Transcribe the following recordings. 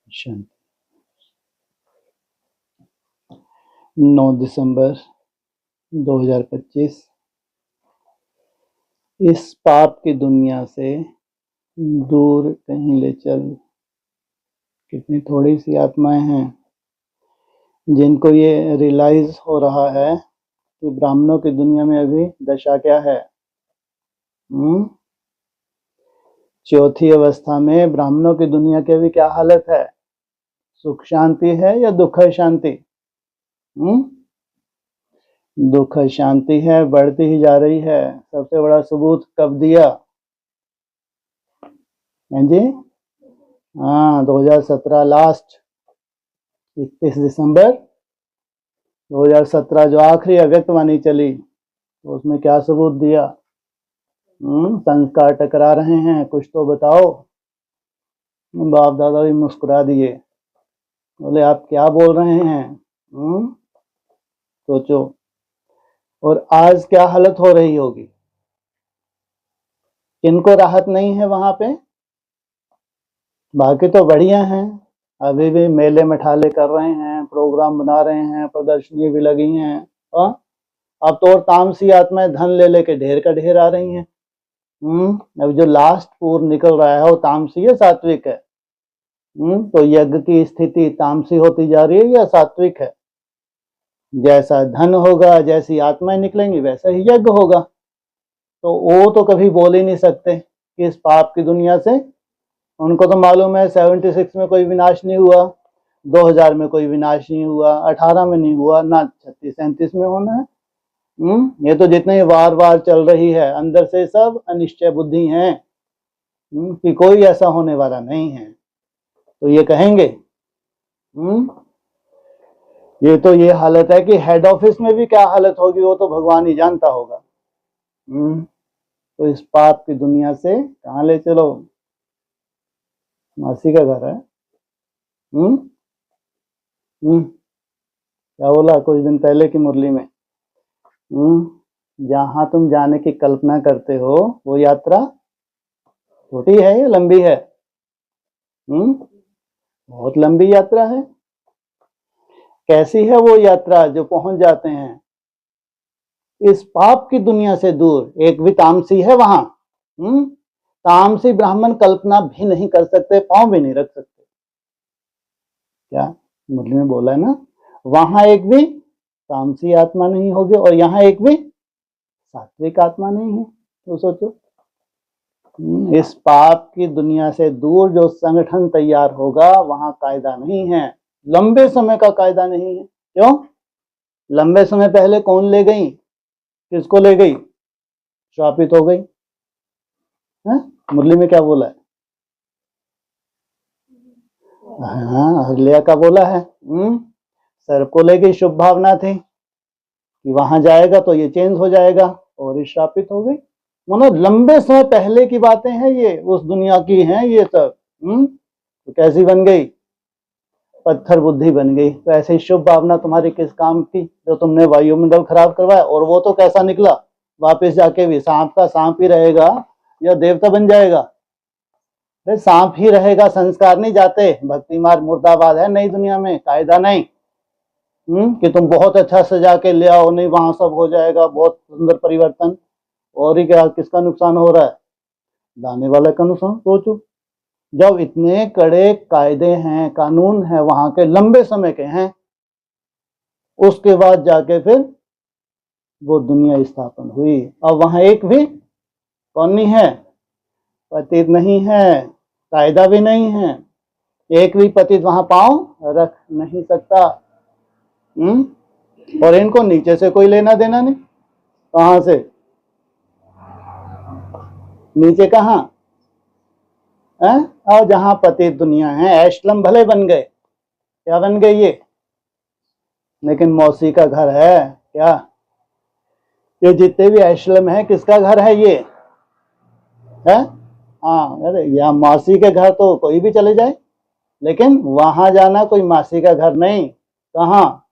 शांति। 9 दिसंबर 2025। इस पाप की दुनिया से दूर कहीं ले चल। कितनी थोड़ी सी आत्माएं हैं जिनको ये रियलाइज हो रहा है कि ब्राह्मणों की दुनिया में अभी दशा क्या है। चौथी अवस्था में ब्राह्मणों की दुनिया की अभी क्या हालत है? सुख शांति है या दुख शांति? दुख शांति है, बढ़ती ही जा रही है। सबसे बड़ा सबूत कब दिया? हैं जी? 2017 लास्ट 31 दिसंबर 2017 जो आखिरी अव्यक्तवाणी चली, तो उसमें क्या सबूत दिया? संस्कार टकरा रहे हैं, कुछ तो बताओ। बाप दादा भी मुस्कुरा दिए, बोले आप क्या बोल रहे हैं? सोचो। और आज क्या हालत हो रही होगी? किनको राहत नहीं है वहां पे? बाकी तो बढ़िया हैं, अभी भी मेले मठाले कर रहे हैं, प्रोग्राम बना रहे हैं, प्रदर्शनी भी लगी हैं। अब तो और तामसी आत्माएं धन ले लेके ढेर का ढेर आ रही हैं। अब जो लास्ट पूर निकल रहा है वो तामसी है सात्विक है? तो यज्ञ की स्थिति तामसी होती जा रही है या सात्विक है? जैसा धन होगा, जैसी आत्माएं निकलेंगी, वैसा ही यज्ञ होगा। तो वो तो कभी बोल ही नहीं सकते कि इस पाप की दुनिया से। उनको तो मालूम है 76 में कोई विनाश नहीं हुआ, 2000 में कोई विनाश नहीं हुआ, 18 में नहीं हुआ, ना 36-37 में होना है। ये तो जितने वार वार चल रही है, अंदर से सब अनिश्चय बुद्धि हैं कि कोई ऐसा होने वाला नहीं है। तो ये कहेंगे ये तो ये हालत है कि हेड ऑफिस में भी क्या हालत होगी वो तो भगवान ही जानता होगा। तो इस पाप की दुनिया से कहाँ ले चलो? मासी का घर है। क्या बोला कुछ दिन पहले की मुरली में? जहां तुम जाने की कल्पना करते हो वो यात्रा छोटी है या लंबी है? बहुत लंबी यात्रा है। कैसी है वो यात्रा जो पहुंच जाते हैं इस पाप की दुनिया से दूर? एक भी तामसी है वहां? तामसी ब्राह्मण कल्पना भी नहीं कर सकते, पांव भी नहीं रख सकते। क्या मुरली में बोला है ना, वहां एक भी तामसी आत्मा नहीं होगी और यहाँ एक भी सात्विक आत्मा नहीं है। तो सोचो, इस पाप की दुनिया से दूर जो संगठन तैयार होगा वहां कायदा नहीं है, लंबे समय का कायदा नहीं है। क्यों? लंबे समय पहले कौन ले गई? किसको ले गई? श्रापित हो गई। मुरली में क्या बोला है? हाँ, हरलिया का बोला है। सर को ले गई, शुभ भावना थी कि वहां जाएगा तो ये चेंज हो जाएगा, और श्रापित हो गई। मतलब लंबे समय पहले की बातें हैं, ये उस दुनिया की हैं ये सब। तो कैसी बन गई? पत्थर बुद्धि बन गई। तो ऐसे शुभ भावना तुम्हारी किस काम की जो तुमने वायुमंडल खराब करवाया? और वो तो कैसा निकला, वापस जाके भी सांप का सांप ही रहेगा या देवता बन जाएगा? सांप ही रहेगा, संस्कार नहीं जाते। भक्ति मार्ग मुर्दाबाद है नई दुनिया में, कायदा नहीं कि तुम बहुत अच्छा सजा के ले आओ, नहीं वहां सब हो जाएगा बहुत सुंदर परिवर्तन। और ही क्या, किसका नुकसान हो रहा है? लाने वाले का नुकसान। सोचो, जब इतने कड़े कायदे हैं, कानून है वहां के, लंबे समय के हैं, उसके बाद जाके फिर वो दुनिया स्थापन हुई। अब वहां एक भी कौन नहीं है? पतित नहीं है, कायदा भी नहीं है, एक भी पतित वहां पांव रख नहीं सकता। और इनको नीचे से कोई लेना देना नहीं। कहां से? नीचे कहां? और जहां पतित दुनिया है, ऐशलम भले बन गए, क्या बन गए ये, लेकिन मौसी का घर है क्या? ये जितने भी ऐशलम है किसका घर है ये? है? अरे यहाँ मौसी के घर तो कोई भी चले जाए, लेकिन वहां जाना कोई मासी का घर नहीं। कहाँ?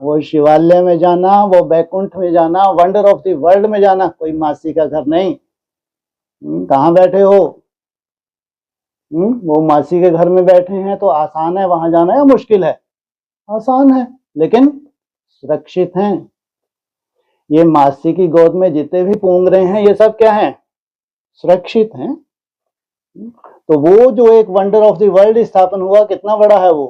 वो शिवालय में जाना, वो बैकुंठ में जाना, वंडर ऑफ द वर्ल्ड में जाना, कोई मासी का घर नहीं। कहाँ बैठे हो? वो मासी के घर में बैठे हैं तो आसान है वहां जाना या मुश्किल है? आसान है, लेकिन सुरक्षित हैं। ये मासी की गोद में जितने भी पूंग रहे हैं ये सब क्या है? सुरक्षित हैं। तो वो जो एक वंडर ऑफ द वर्ल्ड स्थापन हुआ, कितना बड़ा है वो?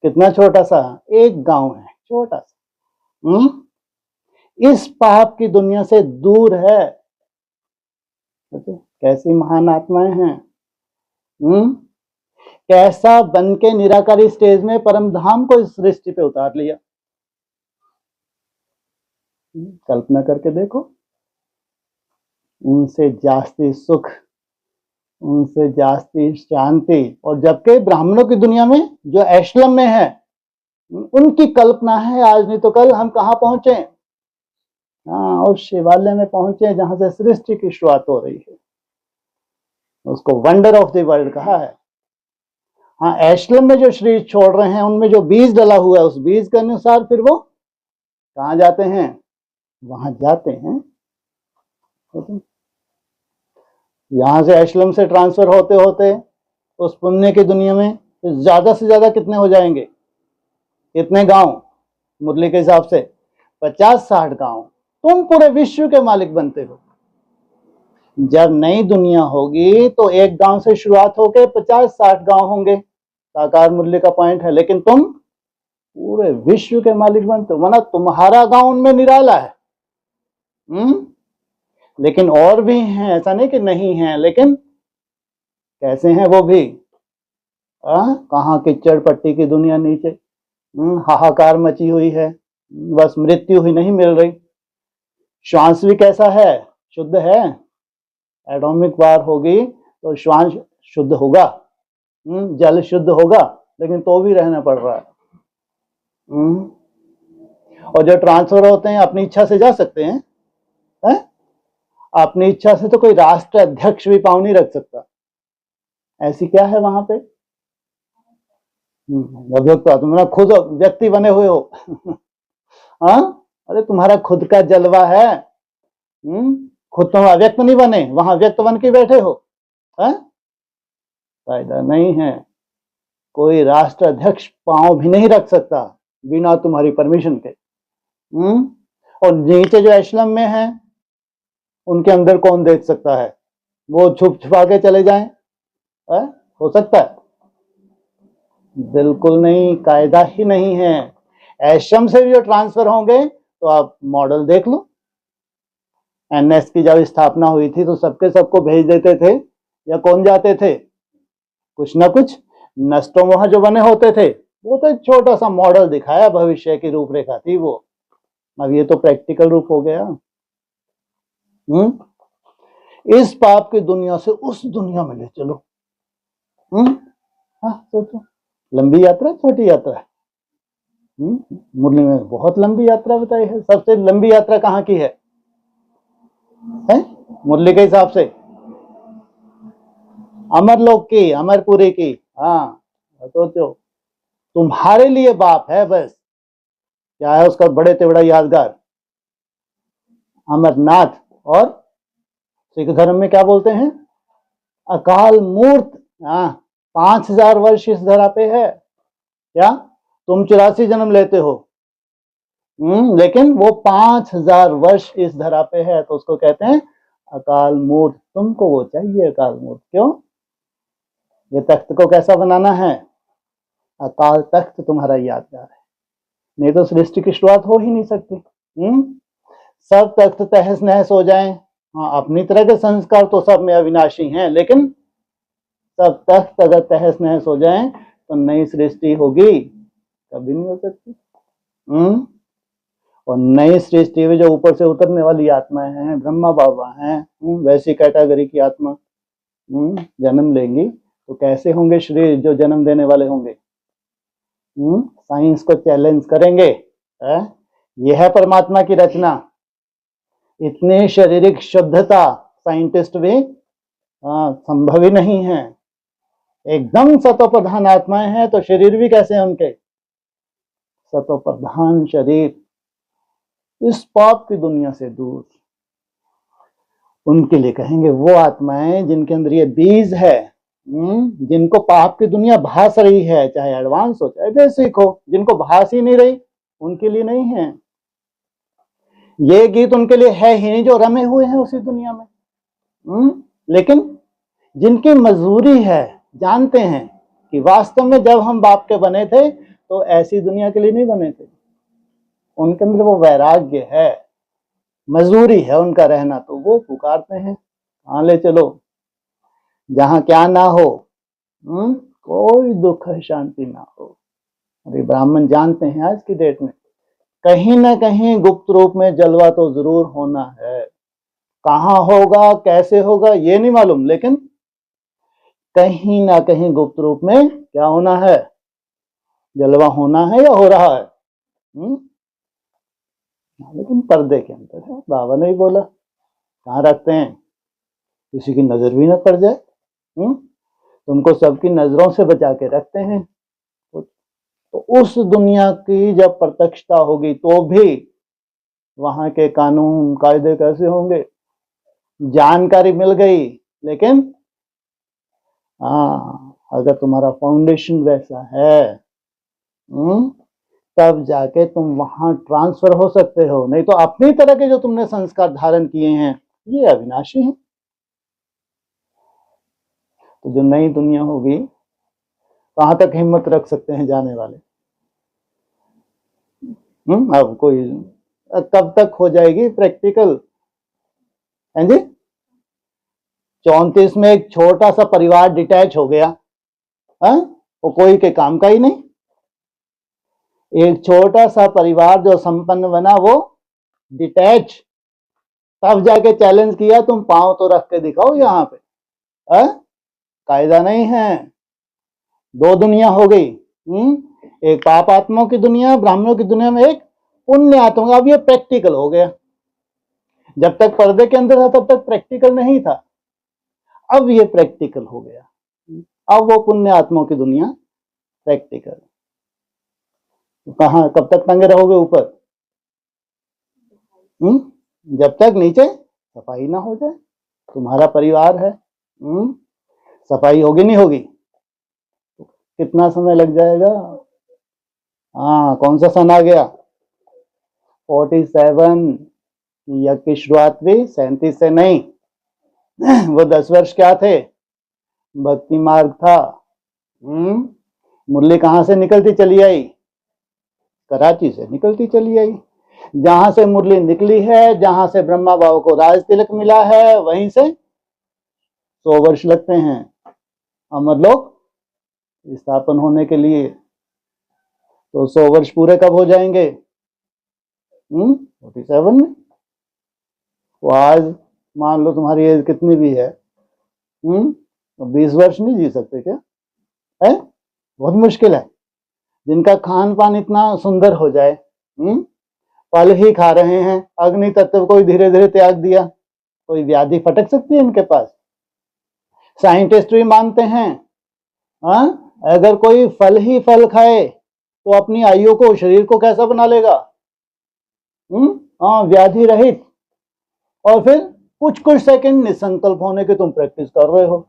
कितना छोटा सा एक गांव है, छोटा सा। इस पाप की दुनिया से दूर है। कैसी महान आत्माएं हैं। कैसा बन के निराकारी स्टेज में परम धाम को इस सृष्टि पे उतार लिया। कल्पना करके देखो। उनसे जास्ती सुख, उनसे जास्ती शांति। और जबकि ब्राह्मणों की दुनिया में जो एशलम में है, उनकी कल्पना है आज नहीं तो कल हम कहाँ पहुंचे। हाँ, और शिवालय में पहुंचे जहां से सृष्टि की शुरुआत हो रही है। उसको वंडर ऑफ द वर्ल्ड कहा है। हाँ, एशलम में जो शरीर छोड़ रहे हैं उनमें जो बीज डला हुआ है, उस बीज के अनुसार फिर वो कहाँ जाते हैं? वहां जाते हैं। यहां से एशलम से ट्रांसफर होते होते उस पुण्य की दुनिया में ज्यादा से ज्यादा कितने हो जाएंगे? कितने गांव? मुरली के हिसाब से 50-60 गांव। तुम पूरे विश्व के मालिक बनते हो। जब नई दुनिया होगी तो एक गांव से शुरुआत होकर 50-60 गांव होंगे। साकार मुरली का पॉइंट है। लेकिन तुम पूरे विश्व के मालिक बनते हो, वरना तुम्हारा गांव उनमें निराला है। लेकिन और भी हैं, ऐसा नहीं कि नहीं है, लेकिन कैसे हैं वो भी? कहाँ कीचड़ पट्टी की दुनिया नीचे, हाहाकार मची हुई है, बस मृत्यु ही नहीं मिल रही। श्वास भी कैसा है? शुद्ध है। एटॉमिक वार होगी तो श्वास शुद्ध होगा, जल शुद्ध होगा, लेकिन तो भी रहना पड़ रहा है। और जो ट्रांसफर होते हैं अपनी इच्छा से जा सकते हैं, अपनी इच्छा से तो कोई राष्ट्र अध्यक्ष भी पाँव नहीं रख सकता। ऐसी क्या है वहां पे? अभियुक्त तो तुम खुद व्यक्ति बने हुए हो। हाँ, अरे तुम्हारा खुद का जलवा है। खुद तुम अव्यक्त नहीं बने, वहां व्यक्त बन के बैठे हो। फायदा नहीं है। कोई राष्ट्र अध्यक्ष पांव भी नहीं रख सकता बिना तुम्हारी परमिशन के। और नीचे जो एशलम में है उनके अंदर कौन देख सकता है? वो छुप छुपा के चले जाएं? हो सकता है? बिल्कुल नहीं, कायदा ही नहीं है। एशम से भी जो ट्रांसफर होंगे तो आप मॉडल देख लो। एनएस की जब स्थापना हुई थी तो सबके सबको भेज देते थे या कौन जाते थे? कुछ ना कुछ नष्टोमोह जो बने होते थे, वो तो एक छोटा सा मॉडल दिखाया, भविष्य की रूपरेखा थी वो। अब ये तो प्रैक्टिकल रूप हो गया। इस पाप की दुनिया से उस दुनिया में ले चलो। हाँ, सोचो, लंबी यात्रा छोटी यात्रा है? मुरली में बहुत लंबी यात्रा बताई है। सबसे लंबी यात्रा कहाँ की है मुरली के हिसाब से? अमरलोक की, अमरपुरी की। हाँ, सोचो, तुम्हारे लिए बाप है बस। क्या है उसका बड़े तेवड़ा यादगार? अमरनाथ। और सिख धर्म में क्या बोलते हैं? अकाल मूर्त। 5000 वर्ष इस धरा पे है। क्या तुम 84 जन्म लेते हो? लेकिन वो 5000 वर्ष इस धरा पे है, तो उसको कहते हैं अकाल मूर्त। तुमको वो चाहिए अकाल मूर्त। क्यों? ये तख्त को कैसा बनाना है? अकाल तख्त तुम्हारा यादगार है, नहीं तो सृष्टि की शुरुआत हो ही नहीं सकती। सब तख्त तहस नहस हो जाएं। हाँ, अपनी तरह के संस्कार तो सब में अविनाशी हैं, लेकिन सब तख्त अगर तहस नहस हो जाएं तो नई सृष्टि होगी? कभी नहीं हो सकती। और नई सृष्टि में जो ऊपर से उतरने वाली आत्माएं हैं, ब्रह्मा बाबा हैं, वैसी कैटेगरी की आत्मा जन्म लेंगी तो कैसे होंगे शरीर जो जन्म देने वाले होंगे? साइंस को चैलेंज करेंगे। यह है परमात्मा की रचना। इतनी शारीरिक शुद्धता साइंटिस्ट भी संभव ही नहीं है। एकदम सतोप्रधान आत्माएं हैं तो शरीर भी कैसे हैं उनके? सतोप्रधान शरीर। इस पाप की दुनिया से दूर। उनके लिए कहेंगे वो आत्माएं जिनके अंदर ये बीज है, जिनको पाप की दुनिया भास रही है, चाहे एडवांस हो चाहे बेसिक हो, जिनको भास ही नहीं रही, उनके लिए नहीं है ये गीत। उनके लिए है ही नहीं जो रमे हुए हैं उसी दुनिया में। लेकिन जिनकी मजबूरी है, जानते हैं कि वास्तव में जब हम बाप के बने थे तो ऐसी दुनिया के लिए नहीं बने थे, उनके अंदर वो वैराग्य है, मजबूरी है उनका रहना, तो वो पुकारते हैं हाँ ले चलो जहां क्या ना हो, कोई दुख शांति ना हो। अरे ब्राह्मण जानते हैं आज की डेट में कहीं ना कहीं गुप्त रूप में जलवा तो जरूर होना है। कहाँ होगा कैसे होगा ये नहीं मालूम, लेकिन कहीं ना कहीं गुप्त रूप में क्या होना है, जलवा होना है या हो रहा है। लेकिन पर्दे के अंदर है, बाबा ने ही बोला कहाँ रखते हैं किसी की नजर भी ना पड़ जाए, तुमको सबकी नजरों से बचा के रखते हैं। तो उस दुनिया की जब प्रत्यक्षता होगी तो भी वहां के कानून कायदे कैसे होंगे, जानकारी मिल गई, लेकिन अगर तुम्हारा फाउंडेशन वैसा है तब जाके तुम वहां ट्रांसफर हो सकते हो, नहीं तो अपनी तरह के जो तुमने संस्कार धारण किए हैं ये अविनाशी हैं। तो जो नई दुनिया होगी कहां तक हिम्मत रख सकते हैं जाने वाले, अब कोई कब तक हो जाएगी प्रैक्टिकल, हैं जी। 34 में एक छोटा सा परिवार डिटैच हो गया, वो कोई के काम का ही नहीं। एक छोटा सा परिवार जो संपन्न बना वो डिटैच, तब जाके चैलेंज किया तुम पांव तो रख के दिखाओ यहाँ पे, कायदा नहीं है। दो दुनिया हो गई, एक पाप आत्माओं की दुनिया, ब्राह्मणों की दुनिया में एक पुण्य आत्मा। अब ये प्रैक्टिकल हो गया, जब तक पर्दे के अंदर था तब तक प्रैक्टिकल नहीं था, अब ये प्रैक्टिकल हो गया। अब वो पुण्य आत्माओं की दुनिया प्रैक्टिकल। कहाँ कब तक टंगे रहोगे ऊपर, जब तक नीचे सफाई ना हो जाए। तुम्हारा परिवार है, सफाई होगी नहीं होगी, कितना समय लग जाएगा। कौन सा सन आ गया 47, यज्ञ की शुरुआत भी 37 से नहीं, वो 10 वर्ष क्या थे, भक्ति मार्ग था। मुरली कहाँ से निकलती चली आई, कराची से निकलती चली आई। जहां से मुरली निकली है, जहां से ब्रह्मा बाबा को राज तिलक मिला है, वहीं से 100 वर्ष लगते हैं अमरलोक स्थापन होने के लिए। तो 100 वर्ष पूरे कब हो जाएंगे, 47 में। तो आज मान लो तुम्हारी एज कितनी भी है, तो 20 वर्ष नहीं जी सकते क्या, है बहुत मुश्किल है। जिनका खान पान इतना सुंदर हो जाए, फल ही खा रहे हैं, अग्नि तत्व को धीरे धीरे त्याग दिया, कोई व्याधि फटक सकती है इनके पास। साइंटिस्ट भी मानते हैं अगर कोई फल ही फल खाए तो अपनी आयु को, शरीर को कैसा बना लेगा, व्याधि रहित। और फिर कुछ कुछ सेकंड निसंकल्प होने के तुम प्रैक्टिस कर रहे हो,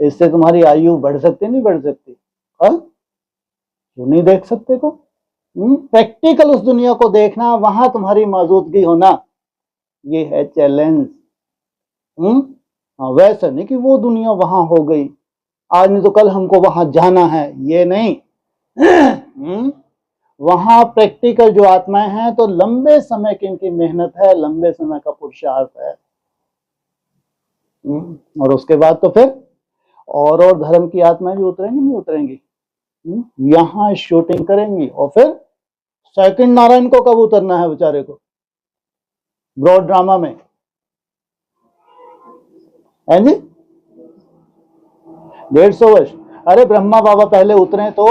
इससे तुम्हारी आयु बढ़ सकती नहीं बढ़ सकती, क्यों नहीं देख सकते को। प्रैक्टिकल उस दुनिया को देखना, वहां तुम्हारी मौजूदगी होना, ये है चैलेंज। वैसा नहीं कि वो दुनिया वहां हो गई आज नहीं तो कल हमको वहां जाना है, ये नहीं। वहां प्रैक्टिकल जो आत्माएं हैं तो लंबे समय की इनकी मेहनत है, लंबे समय का पुरुषार्थ है। और उसके बाद तो फिर और धर्म की आत्माएं भी उतरेंगी नहीं उतरेंगी, यहां शूटिंग करेंगी। और फिर सेकंड नारायण को कब उतरना है बेचारे को, ब्रॉड ड्रामा में, है जी 150 वर्ष। अरे ब्रह्मा बाबा पहले उतरे तो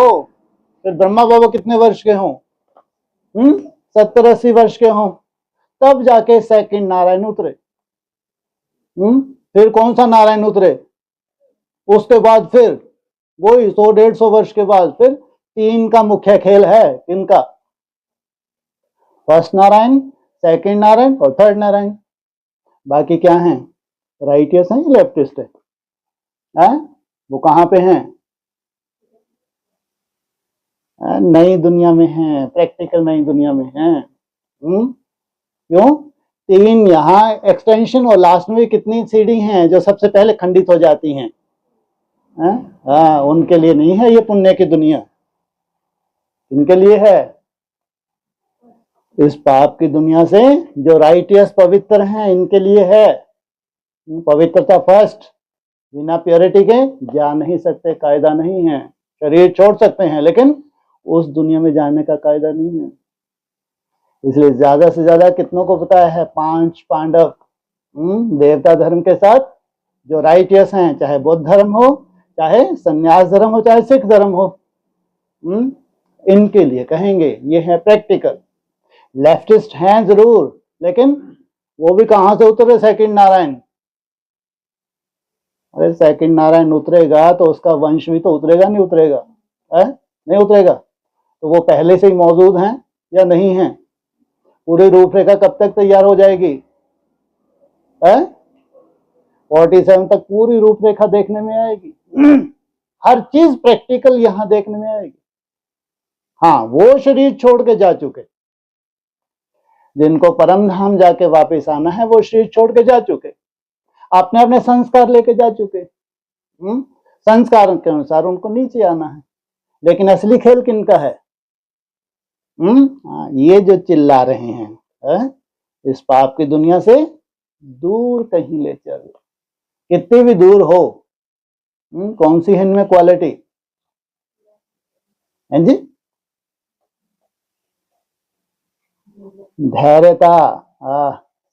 फिर ब्रह्मा बाबा कितने वर्ष के हों, 70-80 वर्ष के हों, तब जाके सेकंड नारायण उतरे। फिर कौन सा नारायण उतरे, उसके बाद फिर वही 100-150 वर्ष के बाद फिर 3 का मुख्य खेल है। इनका फर्स्ट नारायण, सेकंड नारायण और थर्ड नारायण। बाकी क्या हैं, राइटियस हैं या लेफ्टिस्ट है? वो कहाँ पे हैं? नई दुनिया में हैं, प्रैक्टिकल नई दुनिया में हैं। क्यों? 3 यहाँ एक्सटेंशन और लास्ट में कितनी सीढ़ी हैं जो सबसे पहले खंडित हो जाती हैं। उनके लिए नहीं है ये पुण्य की दुनिया, इनके लिए है इस पाप की दुनिया से जो राइटियस पवित्र हैं, इनके लिए है। पवित्रता फर्स्ट, बिना प्योरिटी के जा नहीं सकते, कायदा नहीं है। शरीर छोड़ सकते हैं लेकिन उस दुनिया में जाने का कायदा नहीं है। इसलिए ज्यादा से ज्यादा कितनों को पता है, 5 पांडव देवता धर्म के साथ जो राइटियस हैं, चाहे बौद्ध धर्म हो, चाहे संन्यास धर्म हो, चाहे सिख धर्म हो, इनके लिए कहेंगे ये है प्रैक्टिकल। लेफ्टिस्ट हैं जरूर, लेकिन वो भी कहां से उतरे? सेकंड नारायण। अरे सेकंड नारायण उतरेगा तो उसका वंश भी तो उतरेगा, नहीं उतरेगा? नहीं उतरेगा तो वो पहले से ही मौजूद हैं या नहीं हैं? पूरी रूपरेखा कब तक तैयार हो जाएगी? 47 तक पूरी रूपरेखा देखने में आएगी। हर चीज प्रैक्टिकल यहां देखने में आएगी। हाँ, वो शरीर छोड़ के जा चुके, जिनको परम धाम जाके वापस आना है, वो शरीर छोड़ के जा चुके, अपने अपने संस्कार लेके जा चुके। संस्कार के अनुसार उनको नीचे आना है। लेकिन असली खेल किनका है? ये जो चिल्ला रहे हैं, इस पाप की दुनिया से दूर कहीं ले चल, कितनी भी दूर हो। कौन सी है इनमें क्वालिटी? है जी, धैर्यता।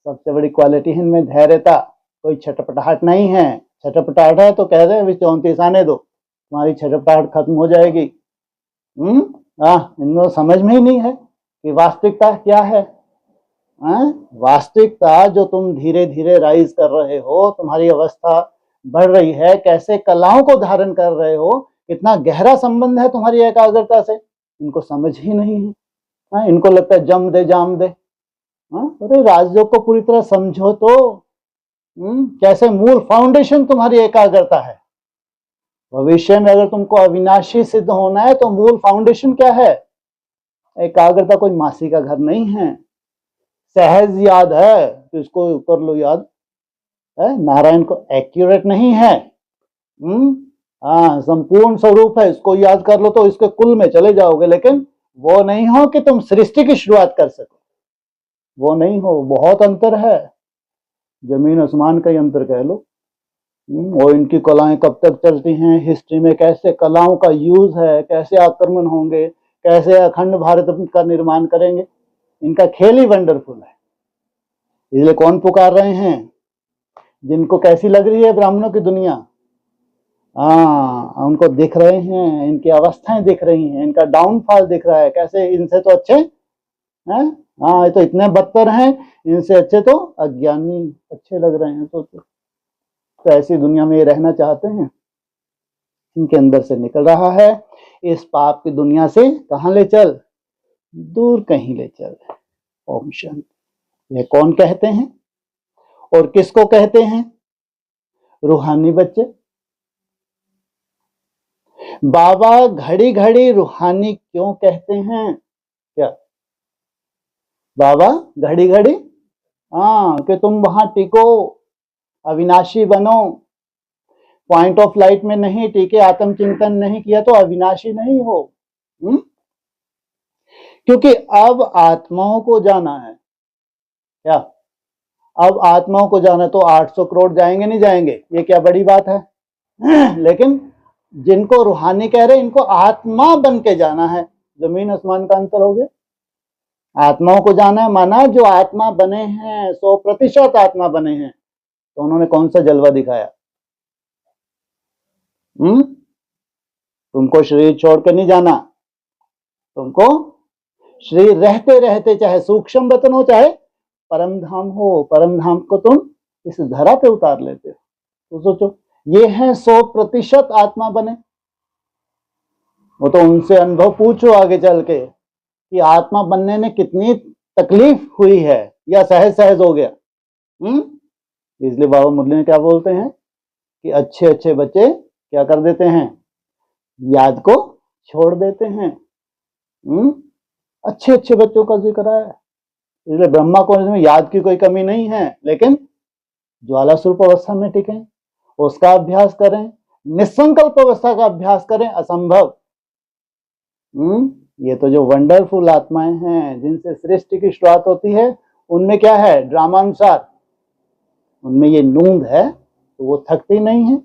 सबसे बड़ी क्वालिटी है इनमें धैर्यता। कोई छटपटाहट नहीं है। छटपटाहट है तो कह रहे 34 आने दो, तुम्हारी छटपटाहट खत्म हो जाएगी। इनको समझ में ही नहीं है कि वास्तविकता क्या है। वास्तविकता जो तुम धीरे धीरे राइज कर रहे हो, तुम्हारी अवस्था बढ़ रही है, कैसे कलाओं को धारण कर रहे हो, कितना गहरा संबंध है तुम्हारी एकाग्रता से, इनको समझ ही नहीं है। इनको लगता है जम दे जाम दे। अरे राजयोग को पूरी तरह समझो तो कैसे मूल फाउंडेशन तुम्हारी एकाग्रता है। भविष्य में अगर तुमको अविनाशी सिद्ध होना है तो मूल फाउंडेशन क्या है? एकाग्रता। कोई मासी का घर नहीं है, सहज याद है तो इसको कर लो याद है। नारायण को एक्यूरेट नहीं है, संपूर्ण स्वरूप है, इसको याद कर लो तो इसके कुल में चले जाओगे। लेकिन वो नहीं हो कि तुम सृष्टि की शुरुआत कर सको, वो नहीं हो। बहुत अंतर है, जमीन आसमान का ही अंतर कह लो। और इनकी कलाएं कब तक चलती हैं, हिस्ट्री में कैसे कलाओं का यूज है, कैसे आक्रमण होंगे, कैसे अखंड भारत का निर्माण करेंगे, इनका खेल ही वंडरफुल है। इसलिए कौन पुकार रहे हैं? जिनको कैसी लग रही है ब्राह्मणों की दुनिया, उनको दिख रहे हैं, इनकी अवस्थाएं दिख रही हैं, इनका डाउनफॉल दिख रहा है। कैसे इनसे तो अच्छे हैं, ये तो इतने बदतर हैं, इनसे अच्छे तो अज्ञानी अच्छे लग रहे हैं। तो ऐसी दुनिया में ये रहना चाहते हैं, इनके अंदर से निकल रहा है। इस पाप की दुनिया से कहां ले चल? दूर कहीं ले चल। ओम शांति। ये कौन कहते हैं और किसको कहते हैं? रूहानी बच्चे। बाबा घड़ी घड़ी रूहानी क्यों कहते हैं? क्या बाबा घड़ी घड़ी? कि तुम वहां टिको, अविनाशी बनो। पॉइंट ऑफ लाइट में नहीं टिके, आत्मचिंतन नहीं किया तो अविनाशी नहीं हो। क्योंकि अब आत्माओं को जाना है। क्या अब आत्माओं को जाना? तो 800 करोड़ जाएंगे नहीं जाएंगे, ये क्या बड़ी बात है? लेकिन जिनको रूहानी कह रहे, इनको आत्मा बन के जाना है। जमीन आसमान का अंतर हो गया। आत्माओं को जाना है माना जो आत्मा बने हैं, 100% आत्मा बने हैं। तो उन्होंने कौन सा जलवा दिखाया? तुमको शरीर छोड़ के नहीं जाना, तुमको शरीर रहते रहते, चाहे सूक्ष्म वतन हो चाहे परम धाम हो, परम धाम को तुम इस धरा पे उतार लेते हो। तो सोचो, ये है 100% आत्मा बने। वो तो उनसे अनुभव पूछो आगे चल के कि आत्मा बनने में कितनी तकलीफ हुई है या सहज सहज हो गया। इसलिए बाबा मुरली में क्या बोलते हैं कि अच्छे अच्छे बच्चे क्या कर देते हैं, याद को छोड़ देते हैं। अच्छे अच्छे बच्चों का जिक्र है, इसलिए ब्रह्मा कुमारी में याद की कोई कमी नहीं है, लेकिन ज्वाला स्वरूप अवस्था में टिके, उसका अभ्यास करें, निसंकल्प अवस्था का अभ्यास करें, असंभव। ये तो जो वंडरफुल आत्माएं हैं जिनसे सृष्टि की शुरुआत होती है, उनमें क्या है, ड्रामानुसार उनमें ये नूंद है, तो वो थकती नहीं है,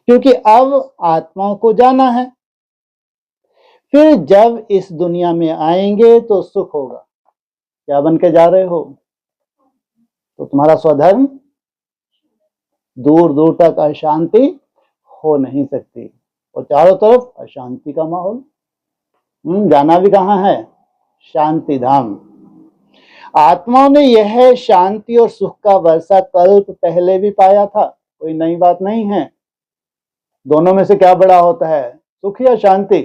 क्योंकि अब आत्माओं को जाना है। फिर जब इस दुनिया में आएंगे तो सुख होगा। क्या बन के जा रहे हो, तो तुम्हारा स्वधर्म दूर दूर तक अशांति हो नहीं सकती, और चारों तरफ अशांति का माहौल। जाना भी कहाँ है, शांति धाम। आत्माओं ने यह शांति और सुख का वर्षा कल्प पहले भी पाया था, कोई नई बात नहीं है। दोनों में से क्या बड़ा होता है, सुख या शांति?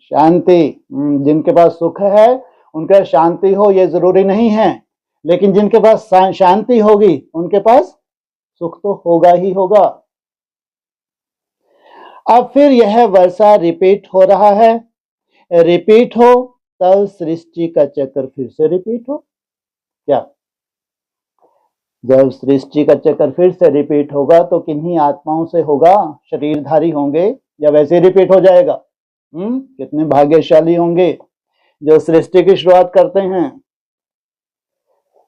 शांति। जिनके पास सुख है उनके शांति हो ये जरूरी नहीं है, लेकिन जिनके पास शांति होगी उनके पास सुख तो होगा ही होगा। अब फिर यह वर्षा रिपीट हो रहा है, रिपीट हो तब सृष्टि का चक्र फिर से रिपीट हो। क्या, जब सृष्टि का चक्र फिर से रिपीट होगा तो किन्हीं आत्माओं से होगा, शरीरधारी होंगे या वैसे रिपीट हो जाएगा? कितने भाग्यशाली होंगे जो सृष्टि की शुरुआत करते हैं।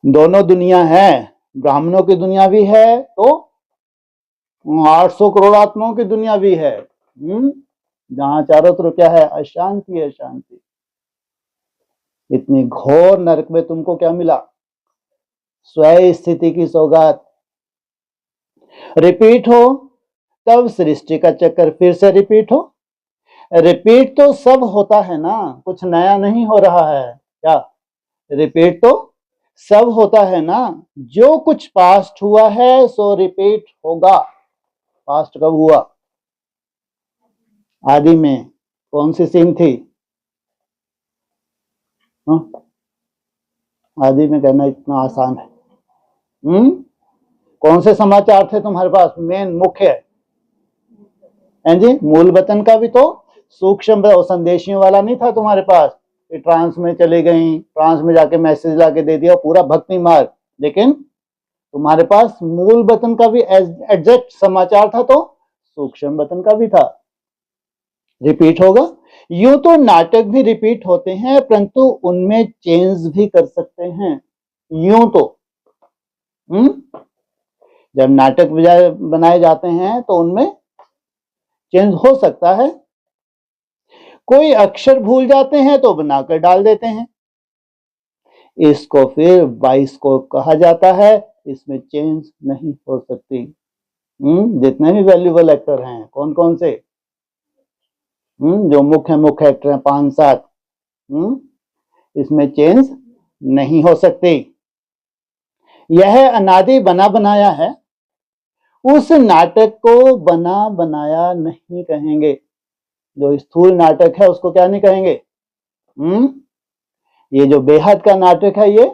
दोनों दुनिया है, ब्राह्मणों की दुनिया भी है तो 800 करोड़ आत्माओं की दुनिया भी है, जहां चारों तरफ क्या है, अशांति अशांति। इतनी घोर नरक में तुमको क्या मिला, स्वयं स्थिति की सौगात। रिपीट हो तब सृष्टि का चक्कर फिर से रिपीट हो। रिपीट तो सब होता है ना, कुछ नया नहीं हो रहा है। क्या, रिपीट तो सब होता है ना, जो कुछ पास्ट हुआ है सो रिपीट होगा। पास्ट कब हुआ, आदि में कौन सी सीन थी? आदि में कहना इतना आसान है। कौन से समाचार थे तुम्हारे पास, मेन मुख्य है जी? मूल वतन का भी तो सूक्ष्म संदेशियों वाला नहीं था तुम्हारे पास, ट्रांस में चले गई, ट्रांस में जाके मैसेज लाके दे दिया, पूरा भक्ति मार्ग। लेकिन तुम्हारे पास मूल वतन का भी एग्जैक्ट समाचार था, तो सूक्ष्म वतन का भी था। रिपीट होगा। यूं तो नाटक भी रिपीट होते हैं, परंतु उनमें चेंज भी कर सकते हैं। यूं तो जब नाटक बनाए जाते हैं तो उनमें चेंज हो सकता है। कोई अक्षर भूल जाते हैं तो बनाकर डाल देते हैं, इसको फिर बाइस्कोप कहा जाता है, इसमें चेंज नहीं हो सकती। जितने भी वैल्यूएबल एक्टर हैं, कौन कौन से, जो मुख्य एक्टर हैं 5-7, इसमें चेंज नहीं हो सकती। यह अनादि बना बनाया है, उस नाटक को बना बनाया नहीं कहेंगे। जो स्थूल नाटक है उसको क्या नहीं कहेंगे। ये जो बेहद का नाटक है ये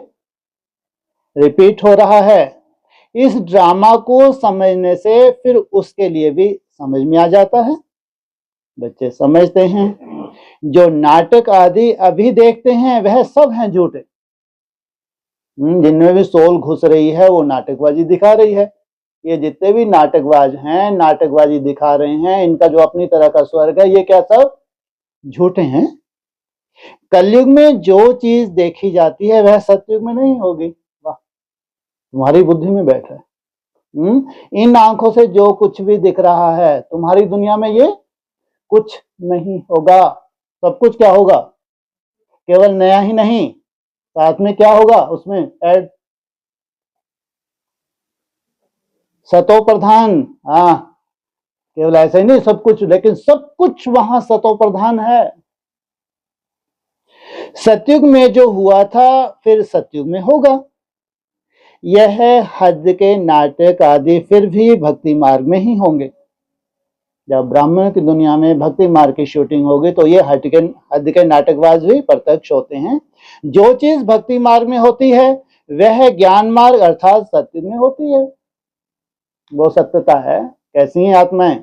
रिपीट हो रहा है। इस ड्रामा को समझने से फिर उसके लिए भी समझ में आ जाता है, बच्चे समझते हैं। जो नाटक आदि अभी देखते हैं वह सब हैं झूठे, जिनमें भी सोल घुस रही है वो नाटकबाजी दिखा रही है। ये जितने भी नाटकबाज हैं, नाटकबाजी दिखा रहे हैं, इनका जो अपनी तरह का स्वर्ग है, ये क्या सब झूठे हैं। कलयुग में जो चीज देखी जाती है वह सतयुग में नहीं होगी। वाह, तुम्हारी बुद्धि में बैठा है। इन आंखों से जो कुछ भी दिख रहा है तुम्हारी दुनिया में, ये कुछ नहीं होगा। सब कुछ क्या होगा, केवल नया ही नहीं, साथ में क्या होगा उसमें ऐड, सतो प्रधान। हाँ, केवल ऐसा ही नहीं सब कुछ, लेकिन सब कुछ वहां सतो प्रधान है। सतयुग में जो हुआ था फिर सतयुग में होगा। यह हद के नाटक आदि फिर भी भक्ति मार्ग में ही होंगे। जब ब्राह्मण की दुनिया में भक्ति मार्ग की शूटिंग होगी तो ये हद के नाटकबाज भी प्रत्यक्ष होते हैं। जो चीज भक्ति मार्ग में होती है वह ज्ञान मार्ग अर्थात सत्य में होती है। वो सत्यता है। कैसी हैं आत्माएं?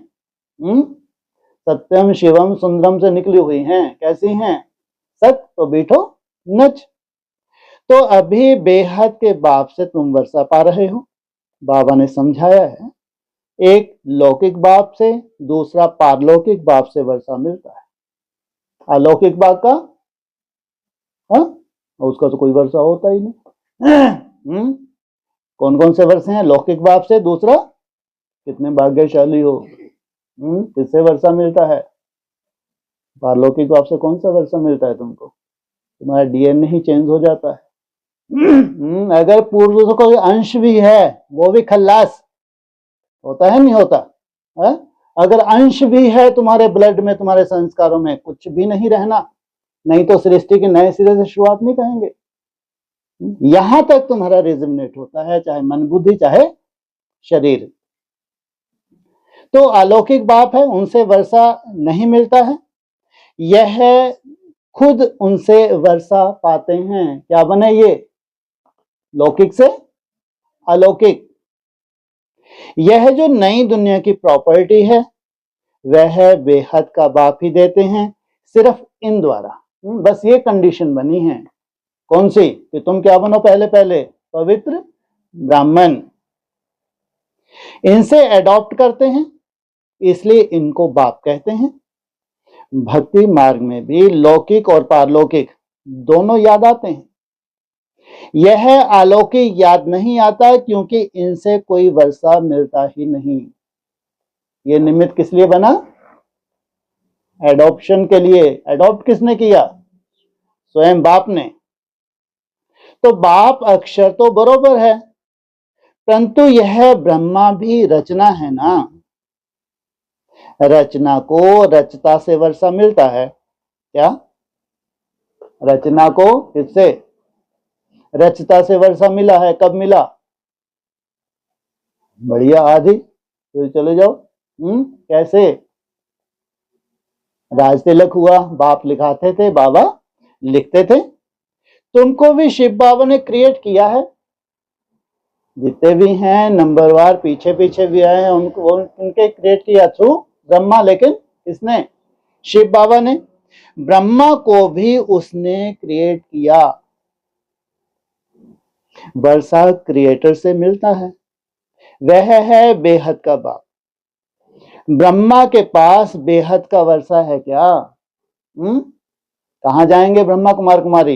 सत्यम शिवम सुंदरम से निकली हुई हैं। कैसी हैं? सत्य तो बैठो नच। तो अभी बेहद के बाप से तुम वर्षा पा रहे हो। बाबा ने समझाया है, एक लौकिक बाप से, दूसरा पारलौकिक बाप से वर्षा मिलता है। अलौकिक बाप का उसका तो कोई वर्षा होता ही नहीं। कौन कौन से वर्षे हैं? लौकिक बाप से, दूसरा कितने भाग्यशाली हो, किससे वर्षा मिलता है? पारलौकिक बाप से कौन सा वर्षा मिलता है तुमको? तुम्हारा डीएनए ही चेंज हो जाता है। अगर पूर्व का कोई अंश भी है वो भी खल्लास होता है, नहीं होता है? अगर अंश भी है तुम्हारे ब्लड में, तुम्हारे संस्कारों में, कुछ भी नहीं रहना, नहीं तो सृष्टि के नए सिरे से शुरुआत नहीं कहेंगे। यहां तक तुम्हारा रिजोनेट होता है, चाहे मन बुद्धि चाहे शरीर। तो अलौकिक बाप है, उनसे वर्षा नहीं मिलता है। यह खुद उनसे वर्षा पाते हैं। क्या बने ये? लौकिक से अलौकिक। यह जो नई दुनिया की प्रॉपर्टी है वह बेहद का बाप ही देते हैं, सिर्फ इन द्वारा। बस ये कंडीशन बनी है। कौन सी? कि तुम क्या बनो? पहले पहले पवित्र ब्राह्मण। इनसे एडॉप्ट करते हैं, इसलिए इनको बाप कहते हैं। भक्ति मार्ग में भी लौकिक और पारलौकिक दोनों याद आते हैं। यह अलौकिक याद नहीं आता क्योंकि इनसे कोई वर्षा मिलता ही नहीं। ये निमित्त किस लिए बना? एडॉप्शन के लिए। एडॉप्ट किसने किया? स्वयं बाप ने। तो बाप अक्षर तो बरोबर है, परंतु यह ब्रह्मा भी रचना है ना। रचना को रचता से वर्षा मिलता है। क्या? रचना को किससे? रचता से वर्षा मिला है। कब मिला? बढ़िया, आधी तो चले जाओ। कैसे? राज तिलक हुआ, बाप लिखाते थे, बाबा लिखते थे। तुमको भी शिव बाबा ने क्रिएट किया है। जितने भी हैं नंबरवार पीछे पीछे भी आए हैं, उनको उनके क्रिएट किया थ्रू ब्रह्मा। लेकिन इसने शिव बाबा ने, ब्रह्मा को भी उसने क्रिएट किया। वर्षा क्रिएटर से मिलता है, वह है बेहद का बाप। ब्रह्मा के पास बेहद का वर्षा है क्या? कहां जाएंगे ब्रह्मा कुमार कुमारी?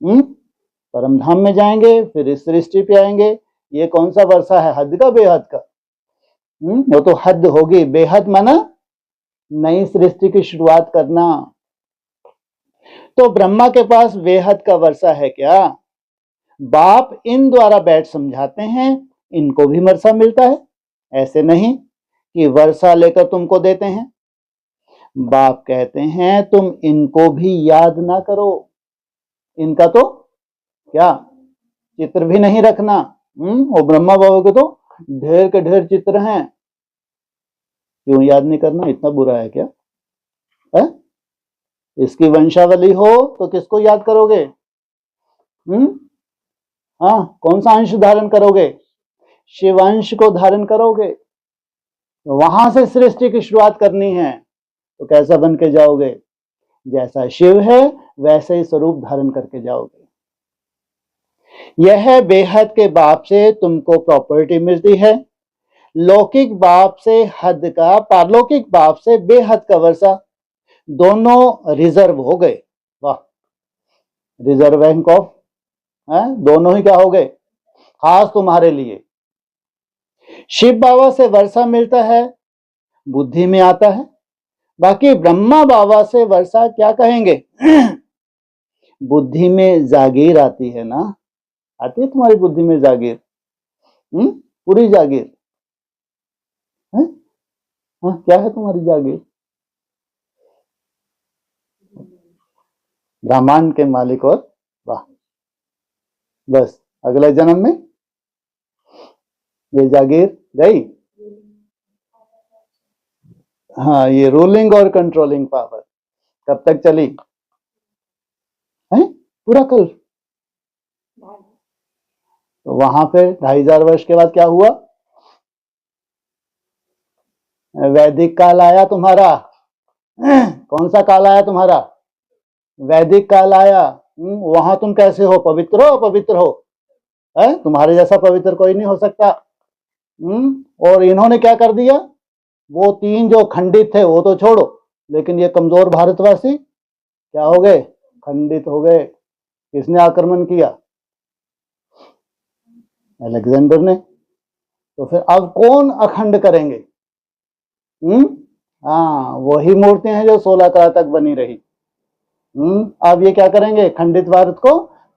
परम धाम में जाएंगे, फिर इस सृष्टि पे आएंगे। ये कौन सा वर्षा है? हद का बेहद का? वो तो हद होगी। बेहद माना नई सृष्टि की शुरुआत करना। तो ब्रह्मा के पास बेहद का वर्षा है क्या? बाप इन द्वारा बैठ समझाते हैं, इनको भी वर्षा मिलता है। ऐसे नहीं कि वर्षा लेकर तुमको देते हैं। बाप कहते हैं तुम इनको भी याद ना करो। इनका तो क्या चित्र भी नहीं रखना। वो ब्रह्मा बाबा के तो ढेर के ढेर चित्र हैं। क्यों याद नहीं करना? इतना बुरा है क्या? है? इसकी वंशावली हो तो किसको याद करोगे? हाँ, कौन सा अंश धारण करोगे? शिवांश को धारण करोगे। तो वहां से सृष्टि की शुरुआत करनी है। तो कैसा बन के जाओगे? जैसा शिव है वैसे ही स्वरूप धारण करके जाओगे। यह बेहद के बाप से तुमको प्रॉपर्टी मिलती है। लौकिक बाप से हद का, पारलौकिक बाप से बेहद का वर्षा, दोनों रिजर्व हो गए। वाह, रिजर्व बैंक ऑफ, दोनों ही क्या हो गए? खास तुम्हारे लिए। शिव बाबा से वर्षा मिलता है, बुद्धि में आता है। बाकी ब्रह्मा बाबा से वर्षा क्या कहेंगे? बुद्धि में जागीर आती है ना। आती है तुम्हारी बुद्धि में जागीर? पूरी जागीर है? क्या है तुम्हारी जागीर? ब्रह्मांड के मालिक और वाह। बस अगले जन्म में ये जागीर गई। हाँ, ये रूलिंग और कंट्रोलिंग पावर कब तक चली है? पूरा कल तो वहां पे 2500 वर्ष के बाद क्या हुआ? वैदिक काल आया तुम्हारा। कौन सा काल आया तुम्हारा? वैदिक काल आया। वहां तुम कैसे हो? पवित्र हो, पवित्र हो, है? तुम्हारे जैसा पवित्र कोई नहीं हो सकता। और इन्होंने क्या कर दिया? वो 3 जो खंडित थे वो तो छोड़ो, लेकिन ये कमजोर भारतवासी क्या हो गए? खंडित हो गए। किसने आक्रमण किया? अलेक्जेंडर ने। तो फिर अब कौन अखंड करेंगे? हाँ, वही मूर्तियां हैं जो 16 काल तक बनी रही। अब ये क्या करेंगे? खंडित भारत को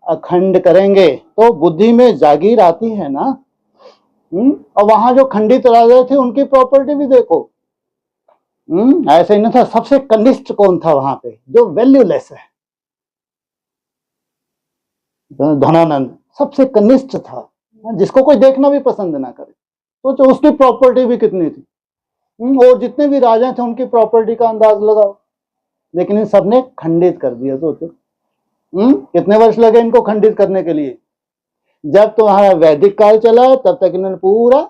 अखंड करेंगे। तो बुद्धि में जागीर आती है ना। और वहां जो खंडित राजा थे उनकी प्रॉपर्टी भी देखो। ऐसे ही नहीं था। सबसे कनिष्ठ कौन था वहां पे जो वैल्यूलेस है? धनानंद सबसे कनिष्ठ था, जिसको कोई देखना भी पसंद ना करे। तो उसकी प्रॉपर्टी भी कितनी थी? और जितने भी राजा थे उनकी प्रॉपर्टी का अंदाज लगाओ। लेकिन इन सबने खंडित कर दिया। सोचो कितने वर्ष लगे इनको खंडित करने के लिए? जब तुम्हारा वैदिक काल चला तब तक इन्होंने पूरा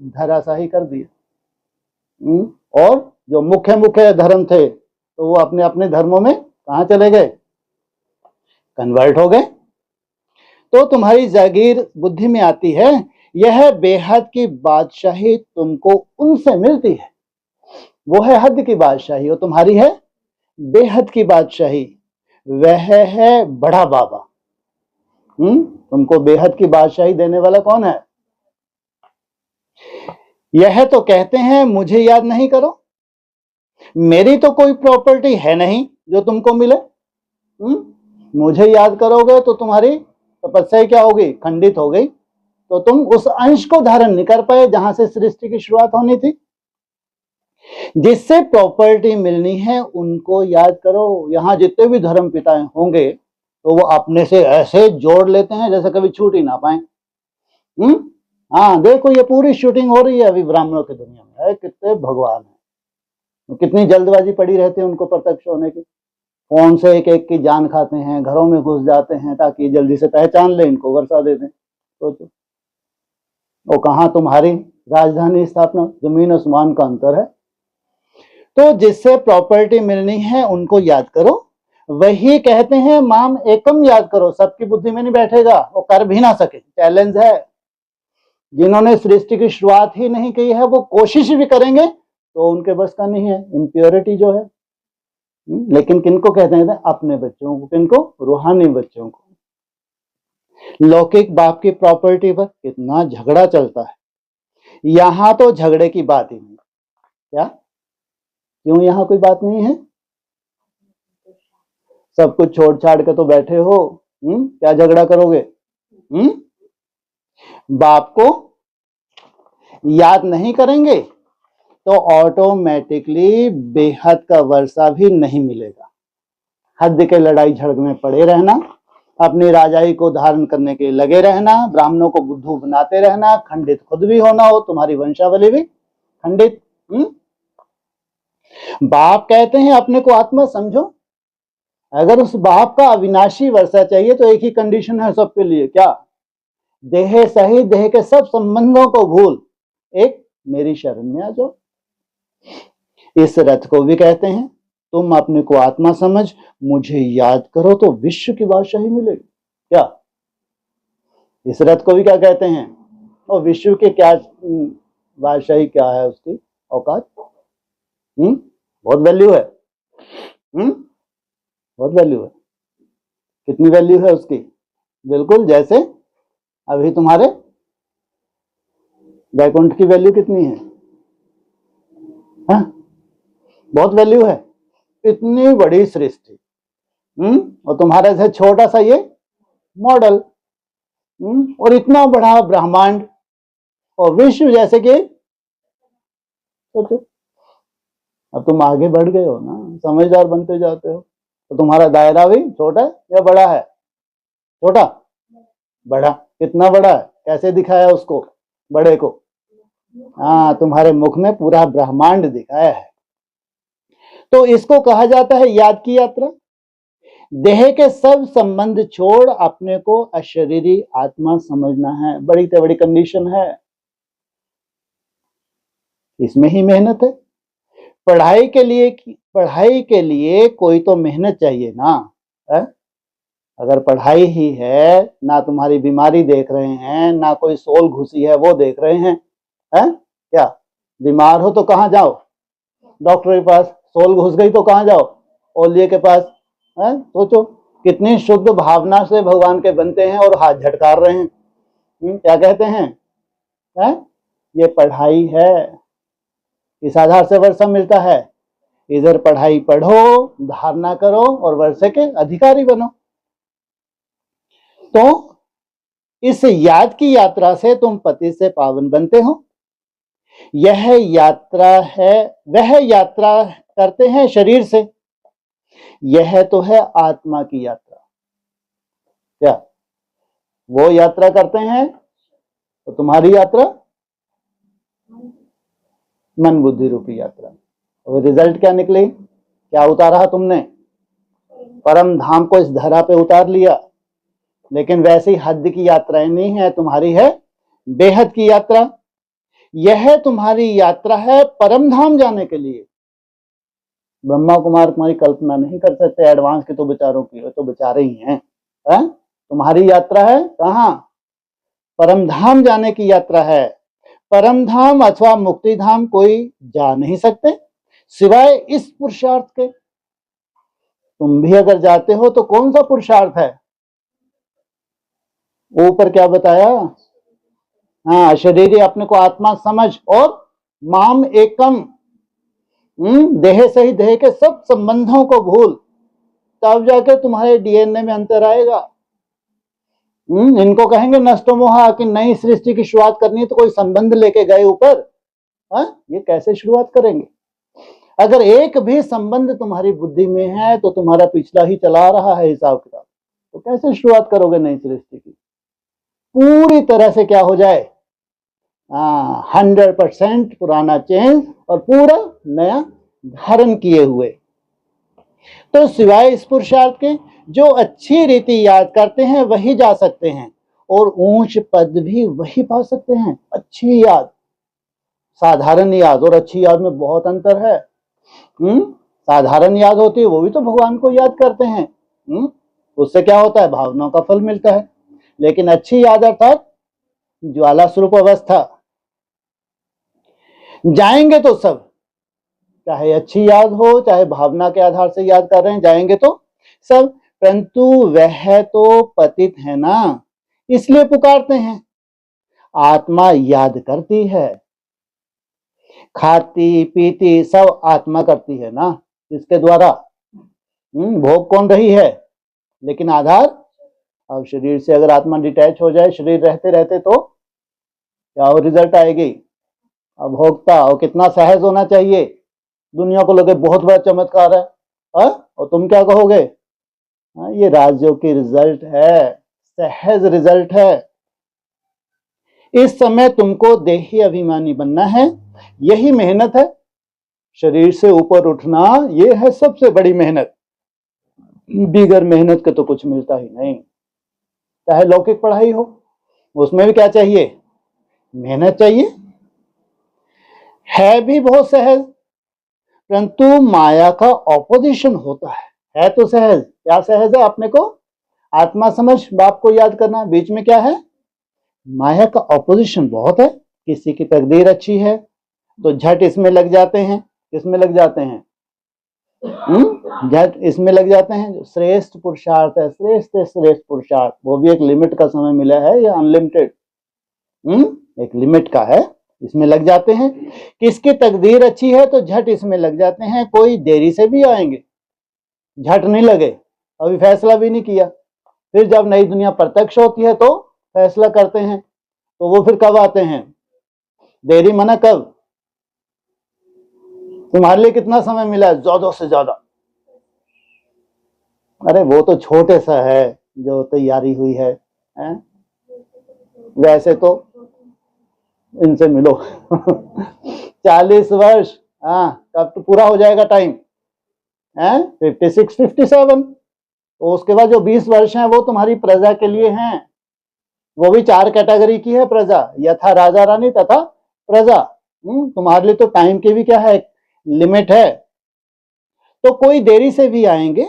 धराशाही कर दिया। और जो मुख्य मुख्य धर्म थे तो वो अपने अपने धर्मों में कहां चले गए? कन्वर्ट हो गए। तो तुम्हारी जागीर बुद्धि में आती है। यह बेहद की बादशाही तुमको उनसे मिलती है। वो है हद की बादशाही और तुम्हारी है बेहद की बादशाही। वह है बड़ा बाबा। तुमको बेहद की बादशाही देने वाला कौन है? यह तो कहते हैं मुझे याद नहीं करो। मेरी तो कोई प्रॉपर्टी है नहीं जो तुमको मिले। मुझे याद करोगे तो तुम्हारी तपस्या क्या होगी? खंडित हो गई। तो तुम उस अंश को धारण नहीं कर पाए जहां से सृष्टि की शुरुआत होनी थी। जिससे प्रॉपर्टी मिलनी है उनको याद करो। यहां जितने भी धर्म पिता होंगे तो वो अपने से ऐसे जोड़ लेते हैं जैसे कभी छूट ही ना पाए। हाँ, देखो ये पूरी शूटिंग हो रही है अभी ब्राह्मणों की दुनिया में। कितने भगवान है, कितनी जल्दबाजी पड़ी रहती है उनको प्रत्यक्ष होने की। फोन से एक एक की जान खाते हैं, घरों में घुस जाते हैं ताकि जल्दी से पहचान ले, इनको वर्षा दे दें। सोचो वो कहाँ तुम्हारी राजधानी स्थापना? जमीन आसमान का अंतर है। तो जिससे प्रॉपर्टी मिलनी है उनको याद करो। वही कहते हैं माम एकम याद करो। सबकी बुद्धि में नहीं बैठेगा, वो कर भी ना सके। चैलेंज है। जिन्होंने सृष्टि की शुरुआत ही नहीं की है वो कोशिश भी करेंगे तो उनके बस का नहीं है। इम्प्योरिटी जो है। लेकिन किनको कहते हैं? अपने बच्चों को। किनको? रूहानी बच्चों को। लौकिक बाप की प्रॉपर्टी पर कितना झगड़ा चलता है। यहां तो झगड़े की बात ही नहीं। क्या? क्यों यहां कोई बात नहीं है? सब कुछ छोड़ छाड़ के तो बैठे हो। क्या झगड़ा करोगे? बाप को याद नहीं करेंगे तो ऑटोमेटिकली बेहद का वर्षा भी नहीं मिलेगा। हद के लड़ाई झड़प में पड़े रहना, अपनी राजाई को धारण करने के लिए लगे रहना, ब्राह्मणों को बुद्धू बनाते रहना, खंडित खुद भी होना हो, तुम्हारी वंशावली भी खंडित। बाप कहते हैं अपने को आत्मा समझो। अगर उस बाप का अविनाशी वर्षा चाहिए तो एक ही कंडीशन है सबके लिए। क्या? देह सहित देह के सब संबंधों को भूल एक मेरी शरण में आ जाओ। इस रथ को भी कहते हैं तुम अपने को आत्मा समझ, मुझे याद करो तो विश्व की बादशाही मिलेगी। क्या? इस रथ को भी क्या कहते हैं? और विश्व के क्या बादशाही क्या है उसकी औकात? बहुत वैल्यू है। बहुत वैल्यू है। कितनी वैल्यू है उसकी? बिल्कुल जैसे अभी तुम्हारे वैकुंठ की वैल्यू कितनी है? बहुत वैल्यू है। इतनी बड़ी सृष्टि, और तुम्हारे से छोटा सा ये मॉडल, और इतना बड़ा ब्रह्मांड और विश्व जैसे कि सोचो। अब तुम आगे बढ़ गए हो ना, समझदार बनते जाते हो, तो तुम्हारा दायरा भी छोटा है या बड़ा है? छोटा? बड़ा? कितना बड़ा है? कैसे दिखाया उसको बड़े को? हाँ, तुम्हारे मुख में पूरा ब्रह्मांड दिखाया है। तो इसको कहा जाता है याद की यात्रा। देह के सब संबंध छोड़ अपने को अशरीरी आत्मा समझना है। बड़ी से बड़ी कंडीशन है, इसमें ही मेहनत है। पढ़ाई के लिए कोई तो मेहनत चाहिए ना है? अगर पढ़ाई ही है, ना तुम्हारी बीमारी देख रहे हैं, ना कोई सोल घुसी है वो देख रहे हैं, है? क्या बीमार हो तो कहाँ जाओ? डॉक्टर के पास। सोल घुस गई तो कहाँ जाओ? ओलिये के पास। है? सोचो कितनी शुद्ध भावना से भगवान के बनते हैं और हाथ झटकार रहे हैं। क्या कहते हैं? है? ये पढ़ाई है, इस आधार से वर्षा मिलता है। इधर पढ़ाई पढ़ो, धारणा करो और वर्षे के अधिकारी बनो। तो इस याद की यात्रा से तुम पति से पावन बनते हो। यह यात्रा है, वह यात्रा करते हैं शरीर से, यह तो है आत्मा की यात्रा। क्या वो यात्रा करते हैं? तो तुम्हारी यात्रा मन बुद्धि रूपी यात्रा। और रिजल्ट क्या निकली? क्या उतारा तुमने? परम धाम को इस धरा पे उतार लिया। लेकिन वैसी हद की यात्राएं नहीं है, तुम्हारी है बेहद की यात्रा। यह तुम्हारी यात्रा है परम धाम जाने के लिए। ब्रह्मा कुमार तुम्हारी कल्पना नहीं कर सकते, एडवांस के तो विचारों की, तो बेचारे ही हैं। तुम्हारी यात्रा है कहाँ? परम धाम जाने की यात्रा है। परम धाम अथवा मुक्ति धाम कोई जा नहीं सकते सिवाय इस पुरुषार्थ के। तुम भी अगर जाते हो तो कौन सा पुरुषार्थ है? ऊपर क्या बताया? हाँ, शरीरी अपने को आत्मा समझ और माम एकम, देह से ही देह के सब संबंधों को भूल, तब जाके तुम्हारे डीएनए में अंतर आएगा। इनको कहेंगे नष्टोमोहा कि नई सृष्टि की शुरुआत करनी है तो कोई संबंध लेके गए ऊपर। ये कैसे शुरुआत करेंगे? अगर एक भी संबंध तुम्हारी बुद्धि में है तो तुम्हारा पिछला ही चला रहा है हिसाब किताब, तो कैसे शुरुआत करोगे नई सृष्टि की? पूरी तरह से क्या हो जाए? 100% पुराना चेंज और पूरा नया धारण किए हुए। तो सिवाय इस पुरुषार्थ के जो अच्छी रीति याद करते हैं वही जा सकते हैं और ऊंच पद भी वही पा सकते हैं। अच्छी याद, साधारण याद और अच्छी याद में बहुत अंतर है। साधारण याद होती है वो भी तो भगवान को याद करते हैं, उससे क्या होता है? भावनाओं का फल मिलता है। लेकिन अच्छी याद अर्थात ज्वाला स्वरूप अवस्था, जाएंगे तो सब, चाहे अच्छी याद हो चाहे भावना के आधार से याद कर रहे हैं, जाएंगे तो सब। परंतु वह तो पतित है ना, इसलिए पुकारते हैं। आत्मा याद करती है, खाती पीती सब आत्मा करती है ना, इसके द्वारा भोग कौन रही है? लेकिन आधार, अब शरीर से अगर आत्मा डिटैच हो जाए शरीर रहते रहते तो क्या रिजल्ट आएगी? अब भोगता और कितना सहज होना चाहिए, दुनिया को लगे बहुत बड़ा चमत्कार है, और तुम क्या कहोगे? ये राजयोग की रिजल्ट है, सहज रिजल्ट है। इस समय तुमको देही अभिमानी बनना है, यही मेहनत है। शरीर से ऊपर उठना ये है सबसे बड़ी मेहनत, बिगर मेहनत के तो कुछ मिलता ही नहीं। चाहे लौकिक पढ़ाई हो उसमें भी क्या चाहिए? मेहनत चाहिए। है भी बहुत सहज, परंतु माया का ऑपोजिशन होता है तो सहज। क्या सहज है? अपने को आत्मा समझ, बाप को याद करना। बीच में क्या है? माया का ऑपोजिशन बहुत है। किसी की तकदीर अच्छी है तो झट इसमें लग जाते हैं। किसमें लग जाते हैं? झट इसमें लग जाते हैं। जो श्रेष्ठ पुरुषार्थ है, श्रेष्ठ पुरुषार्थ, वो भी एक लिमिट का समय मिला है या अनलिमिटेड? एक लिमिट का है, इसमें लग जाते हैं। किसकी तकदीर अच्छी है तो झट इसमें लग जाते हैं। कोई देरी से भी आएंगे, झट नहीं लगे, अभी फैसला भी नहीं किया। फिर जब नई दुनिया प्रत्यक्ष होती है तो फैसला करते हैं, तो वो फिर कब आते हैं? देरी मना कब? तुम्हारे लिए कितना समय मिला है? ज्यादा से ज्यादा। अरे वो तो छोटे सा है जो तैयारी हुई है, वैसे तो इनसे मिलो 40 वर्ष, कब तो पूरा हो जाएगा टाइम? 56 57 तो उसके बाद जो 20 वर्ष हैं वो तुम्हारी प्रजा के लिए हैं। वो भी 4 कैटेगरी की है प्रजा, यथा राजा रानी तथा प्रजा। तुम्हारे लिए तो टाइम की भी क्या है, लिमिट है। तो कोई देरी से भी आएंगे,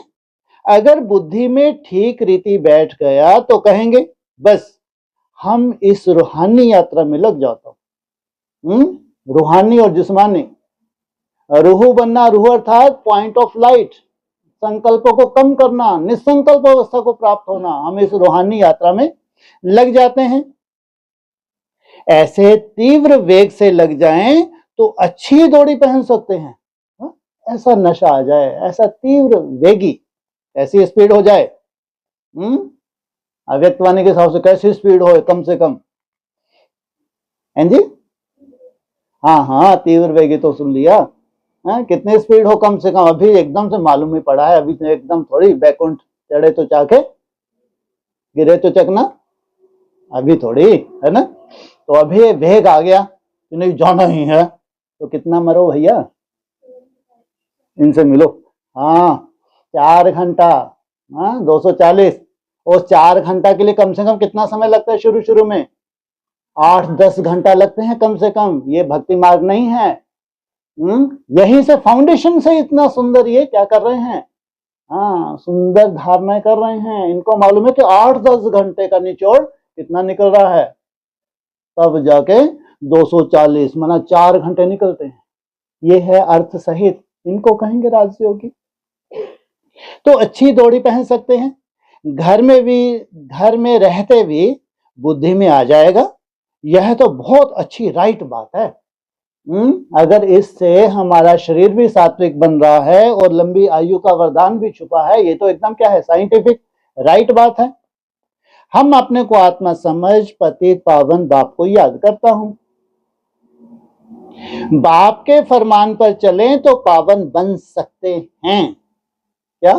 अगर बुद्धि में ठीक रीति बैठ गया तो कहेंगे बस हम इस रूहानी यात्रा में लग जाता हूं। रूहानी और जिस्मानी। रूह बनना, रूह अर्थात पॉइंट ऑफ लाइट, संकल्पों को कम करना, निसंकल्प अवस्था को प्राप्त होना, हम इस रूहानी यात्रा में लग जाते हैं। ऐसे तीव्र वेग से लग जाएं तो अच्छी दौड़ी पहन सकते हैं। ऐसा नशा आ जाए, ऐसा तीव्र वेगी, ऐसी स्पीड हो जाए। अव्यक्तवाणी के हिसाब से कैसी स्पीड हो कम से कम, हैं जी? हाँ हाँ, तीव्र वेगी तो सुन लिया। कितनी स्पीड हो कम से कम? अभी एकदम से मालूम ही पड़ा है, अभी तो एकदम थोड़ी बैकुंठ चढ़े तो चाके, गिरे तो चकना, अभी थोड़ी है ना। तो अभी वेग आ गया कि नहीं जाना ही है, तो कितना मरो भैया, इनसे मिलो। हाँ 4 घंटा, 240। उस 4 घंटा के लिए कम से कम कितना समय लगता है? शुरू शुरू में 8-10 घंटा लगते हैं कम से कम। ये भक्ति मार्ग नहीं है। यहीं से फाउंडेशन से इतना सुंदर ये क्या कर रहे हैं, हाँ सुंदर धारणाएं कर रहे हैं। इनको मालूम है कि 8-10 घंटे का निचोड़ कितना निकल रहा है, तब जाके 240 माना 4 घंटे निकलते हैं। ये है अर्थ सहित, इनको कहेंगे राजयोगी। तो अच्छी दौड़ी पहन सकते हैं, घर में भी, घर में रहते भी बुद्धि में आ जाएगा। यह तो बहुत अच्छी राइट बात है। अगर इससे हमारा शरीर भी सात्विक बन रहा है और लंबी आयु का वरदान भी छुपा है, ये तो एकदम क्या है, साइंटिफिक राइट बात है। हम अपने को आत्मा समझ पतित पावन बाप को याद करता हूं। बाप के फरमान पर चलें तो पावन बन सकते हैं क्या?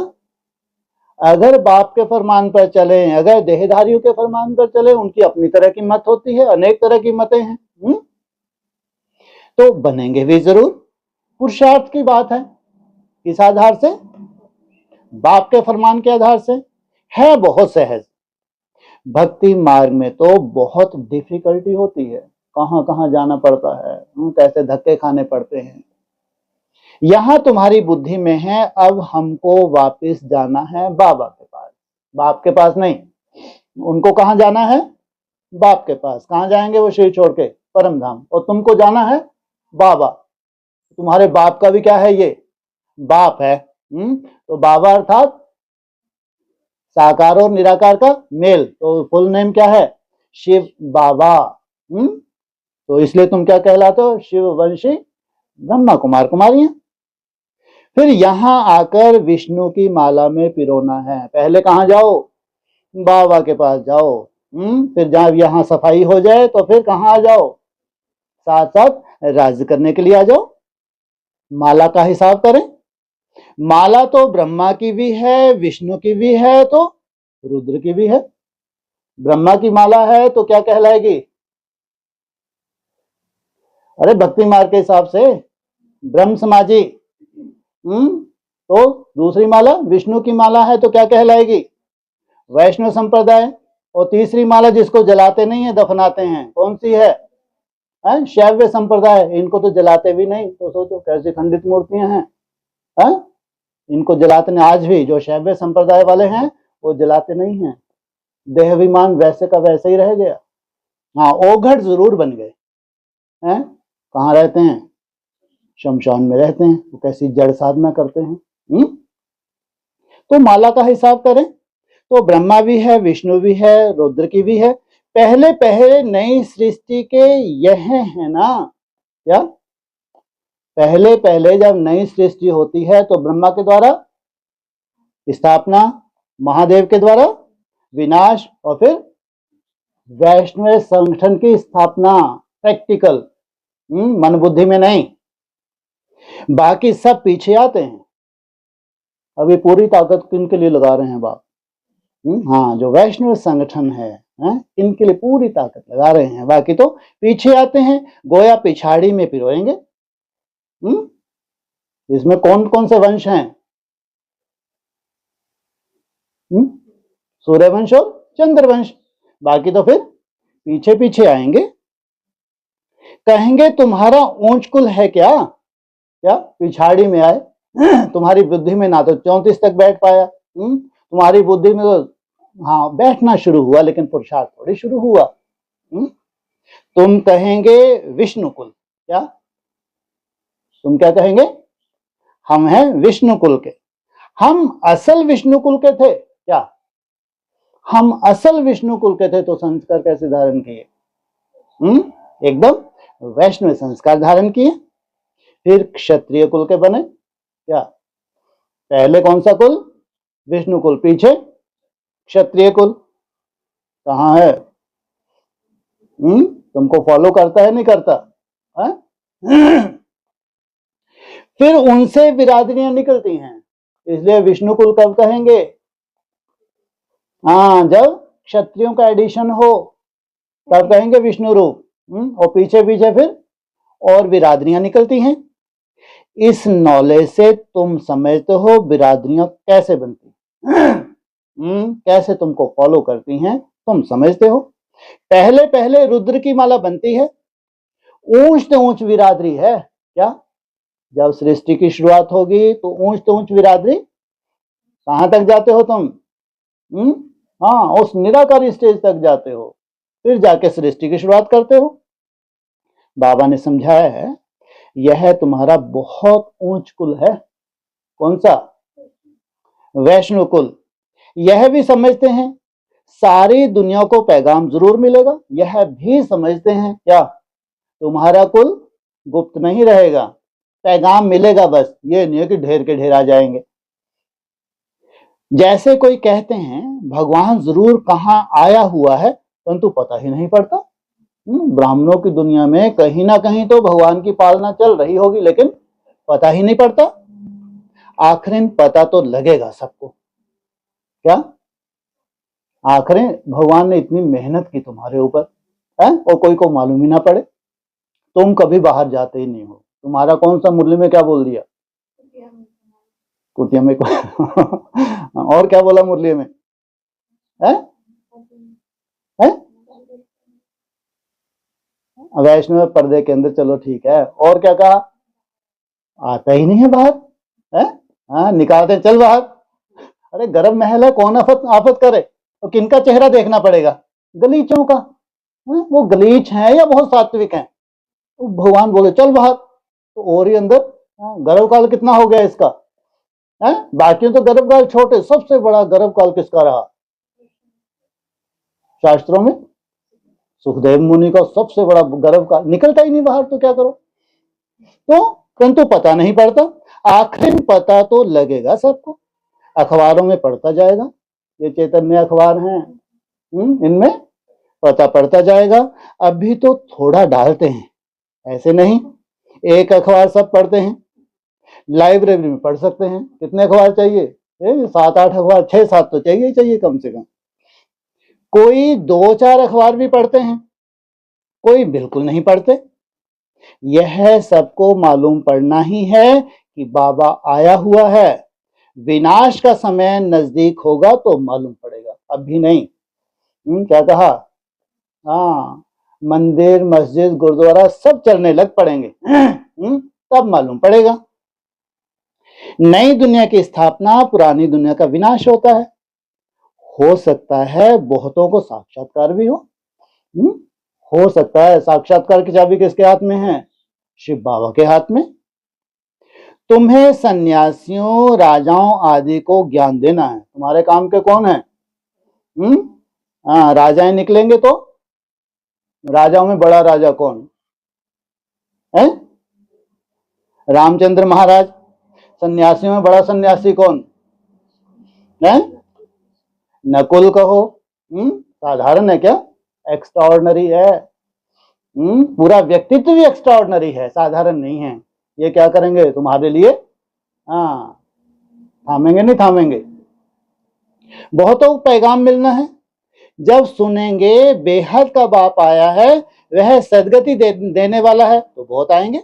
अगर बाप के फरमान पर चलें, अगर देहधारियों के फरमान पर चलें, उनकी अपनी तरह की मत होती है, अनेक तरह की मतें हैं, तो बनेंगे भी जरूर। पुरुषार्थ की बात है, किस आधार से? बाप के फरमान के आधार से। है बहुत सहज। भक्ति मार्ग में तो बहुत डिफिकल्टी होती है, कहां कहां जाना पड़ता है, कैसे धक्के खाने पड़ते हैं। यहां तुम्हारी बुद्धि में है, अब हमको वापस जाना है बाबा के पास। बाप के पास नहीं, उनको कहां जाना है? बाप के पास। कहां जाएंगे वो शरीर छोड़ के? परम धाम। और तुमको जाना है बाबा। तुम्हारे बाप का भी क्या है? ये बाप है। तो बाबा अर्थात साकार और निराकार का मेल। तो फुल नेम क्या है? शिव बाबा। तो इसलिए तुम क्या कहलाते हो? शिववंशी ब्रह्मा कुमार कुमारियां। फिर यहां आकर विष्णु की माला में पिरोना है। पहले कहां जाओ? बाबा के पास जाओ। फिर जब यहां सफाई हो जाए तो फिर कहां आ जाओ? साथ साथ राज्य करने के लिए आ जाओ। माला का हिसाब करें। माला तो ब्रह्मा की भी है, विष्णु की भी है, तो रुद्र की भी है। ब्रह्मा की माला है तो क्या कहलाएगी? अरे भक्ति मार्ग के हिसाब से ब्रह्म समाजी। तो दूसरी माला विष्णु की माला है तो क्या कहलाएगी? वैष्णव संप्रदाय। और तीसरी माला जिसको जलाते नहीं है, दफनाते हैं, कौन सी है? शैव संप्रदाय। इनको तो जलाते भी नहीं, तो सोचो कैसी खंडित मूर्तियां हैं। इनको जलाते नहीं। आज भी जो शैव संप्रदाय वाले हैं वो जलाते नहीं हैं। देहाभिमान वैसे का वैसे ही रह गया। हाँ, ओघट जरूर बन गए हैं। कहाँ रहते हैं? शमशान में रहते हैं। तो कैसी जड़ साधना करते हैं। तो माला का हिसाब करें तो ब्रह्मा भी है, विष्णु भी है, रुद्र की भी है। पहले पहले नई सृष्टि के यह है ना क्या? पहले पहले जब नई सृष्टि होती है तो ब्रह्मा के द्वारा स्थापना, महादेव के द्वारा विनाश, और फिर वैष्णव संगठन की स्थापना। प्रैक्टिकल, मन बुद्धि में नहीं। बाकी सब पीछे आते हैं। अभी पूरी ताकत किन के लिए लगा रहे हैं बाप? हाँ, जो वैष्णव संगठन है, इनके लिए पूरी ताकत लगा रहे हैं। बाकी तो पीछे आते हैं, गोया पिछाड़ी में पिरोएंगे। इसमें कौन कौन से वंश हैं? सूर्यवंश और चंद्रवंश, बाकी तो फिर पीछे पीछे आएंगे। कहेंगे तुम्हारा ऊंच कुल है क्या, क्या पिछाड़ी में आए। तुम्हारी बुद्धि में ना तो 34 तक बैठ पाया, तुम्हारी बुद्धि में तो हाँ बैठना शुरू हुआ, लेकिन पुरुषार्थ थोड़ी शुरू हुआ। तुम कहेंगे विष्णु कुल, क्या तुम क्या कहेंगे, हम हैं विष्णु कुल के। हम असल विष्णु कुल के थे क्या, हम असल विष्णु कुल के थे तो संस्कार कैसे धारण किए, एकदम वैष्णव संस्कार धारण किए। फिर क्षत्रिय कुल के बने, क्या पहले कौन सा कुल, विष्णु कुल, पीछे क्षत्रिय कुल। कहाँ है, तुमको फॉलो करता है नहीं करता है? फिर उनसे बिरादरियां निकलती हैं, इसलिए विष्णु कुल कब कहेंगे, हाँ जब क्षत्रियों का एडिशन हो तब कहेंगे विष्णु रूप। और पीछे पीछे फिर और बिरादरियां निकलती हैं। इस नॉलेज से तुम समझते हो बिरादरियां कैसे बनती, कैसे तुमको फॉलो करती हैं, तुम समझते हो। पहले पहले रुद्र की माला बनती है, ऊंच से ऊंच बिरादरी है, क्या जब सृष्टि की शुरुआत होगी तो ऊंच से ऊंच बिरादरी, कहां तक जाते हो तुम, हाँ उस निराकारी स्टेज तक जाते हो, फिर जाके सृष्टि की शुरुआत करते हो। बाबा ने समझाया है यह तुम्हारा बहुत ऊंच कुल है, कौन सा, वैष्णव कुल। यह भी समझते हैं सारी दुनिया को पैगाम जरूर मिलेगा, यह भी समझते हैं क्या तुम्हारा कुल गुप्त नहीं रहेगा, पैगाम मिलेगा, बस ये नहीं है कि ढेर के ढेर आ जाएंगे। जैसे कोई कहते हैं भगवान जरूर कहां आया हुआ है परंतु पता ही नहीं पड़ता। ब्राह्मणों की दुनिया में कहीं ना कहीं तो भगवान की पालना चल रही होगी, लेकिन पता ही नहीं पड़ता। आखिर पता तो लगेगा सबको, क्या आखिर भगवान ने इतनी मेहनत की तुम्हारे ऊपर है और कोई को मालूम ही ना पड़े। तुम कभी बाहर जाते ही नहीं हो, तुम्हारा कौन सा मुरली में क्या बोल दिया, कुटिया में और क्या बोला मुरली में, है वैष्णव पर्दे के अंदर, चलो ठीक है, और क्या कहा, आता ही नहीं है बाहर, है हाँ निकालते चल बाहर। अरे गर्भ महल है, कौन आफत आफत करे, तो किनका चेहरा देखना पड़ेगा, गलीचों का, वो गलीच हैं या बहुत सात्विक हैं, तो भगवान बोले चल बाहर, तो और ही अंदर गर्भकाल कितना हो गया इसका, है बाकी तो गर्भकाल छोटे, सबसे बड़ा गर्भकाल किसका रहा, शास्त्रों में सुखदेव मुनि का सबसे बड़ा गर्भकाल, निकलता ही नहीं बाहर, तो क्या करो, तो परंतु पता नहीं पड़ता। आखिर पता तो लगेगा सबको, अखबारों में पढ़ता जाएगा, ये चैतन्य अखबार हैं, इनमें पता पड़ता जाएगा। अभी तो थोड़ा डालते हैं, ऐसे नहीं एक अखबार सब पढ़ते हैं, लाइब्रेरी में पढ़ सकते हैं, कितने अखबार चाहिए, 7-8 अखबार, 6-7 तो चाहिए चाहिए कम से कम। कोई 2-4 अखबार भी पढ़ते हैं, कोई बिल्कुल नहीं पढ़ते। यह सबको मालूम पड़ना ही है कि बाबा आया हुआ है, विनाश का समय नजदीक होगा तो मालूम पड़ेगा, अभी नहीं। क्या कहा, हाँ मंदिर मस्जिद गुरुद्वारा सब चलने लग पड़ेंगे, तब मालूम पड़ेगा। नई दुनिया की स्थापना, पुरानी दुनिया का विनाश होता है। हो सकता है बहुतों को साक्षात्कार भी हो सकता है। साक्षात्कार की चाबी किसके हाथ में है, शिव बाबा के हाथ में। तुम्हें सन्यासियों राजाओं आदि को ज्ञान देना है, तुम्हारे काम के कौन है, राजाएं निकलेंगे तो राजाओं में बड़ा राजा कौन है, रामचंद्र महाराज। सन्यासियों में बड़ा सन्यासी कौन है, नकुल कहो, साधारण है क्या, एक्स्ट्राऑर्डिनरी है, पूरा व्यक्तित्व भी एक्स्ट्राऑर्डिनरी है, साधारण नहीं है। ये क्या करेंगे तुम्हारे लिए, हाँ थामेंगे नहीं थामेंगे। बहुतों को पैगाम मिलना है, जब सुनेंगे बेहद का बाप आया है, वह सदगति देने वाला है, तो बहुत आएंगे।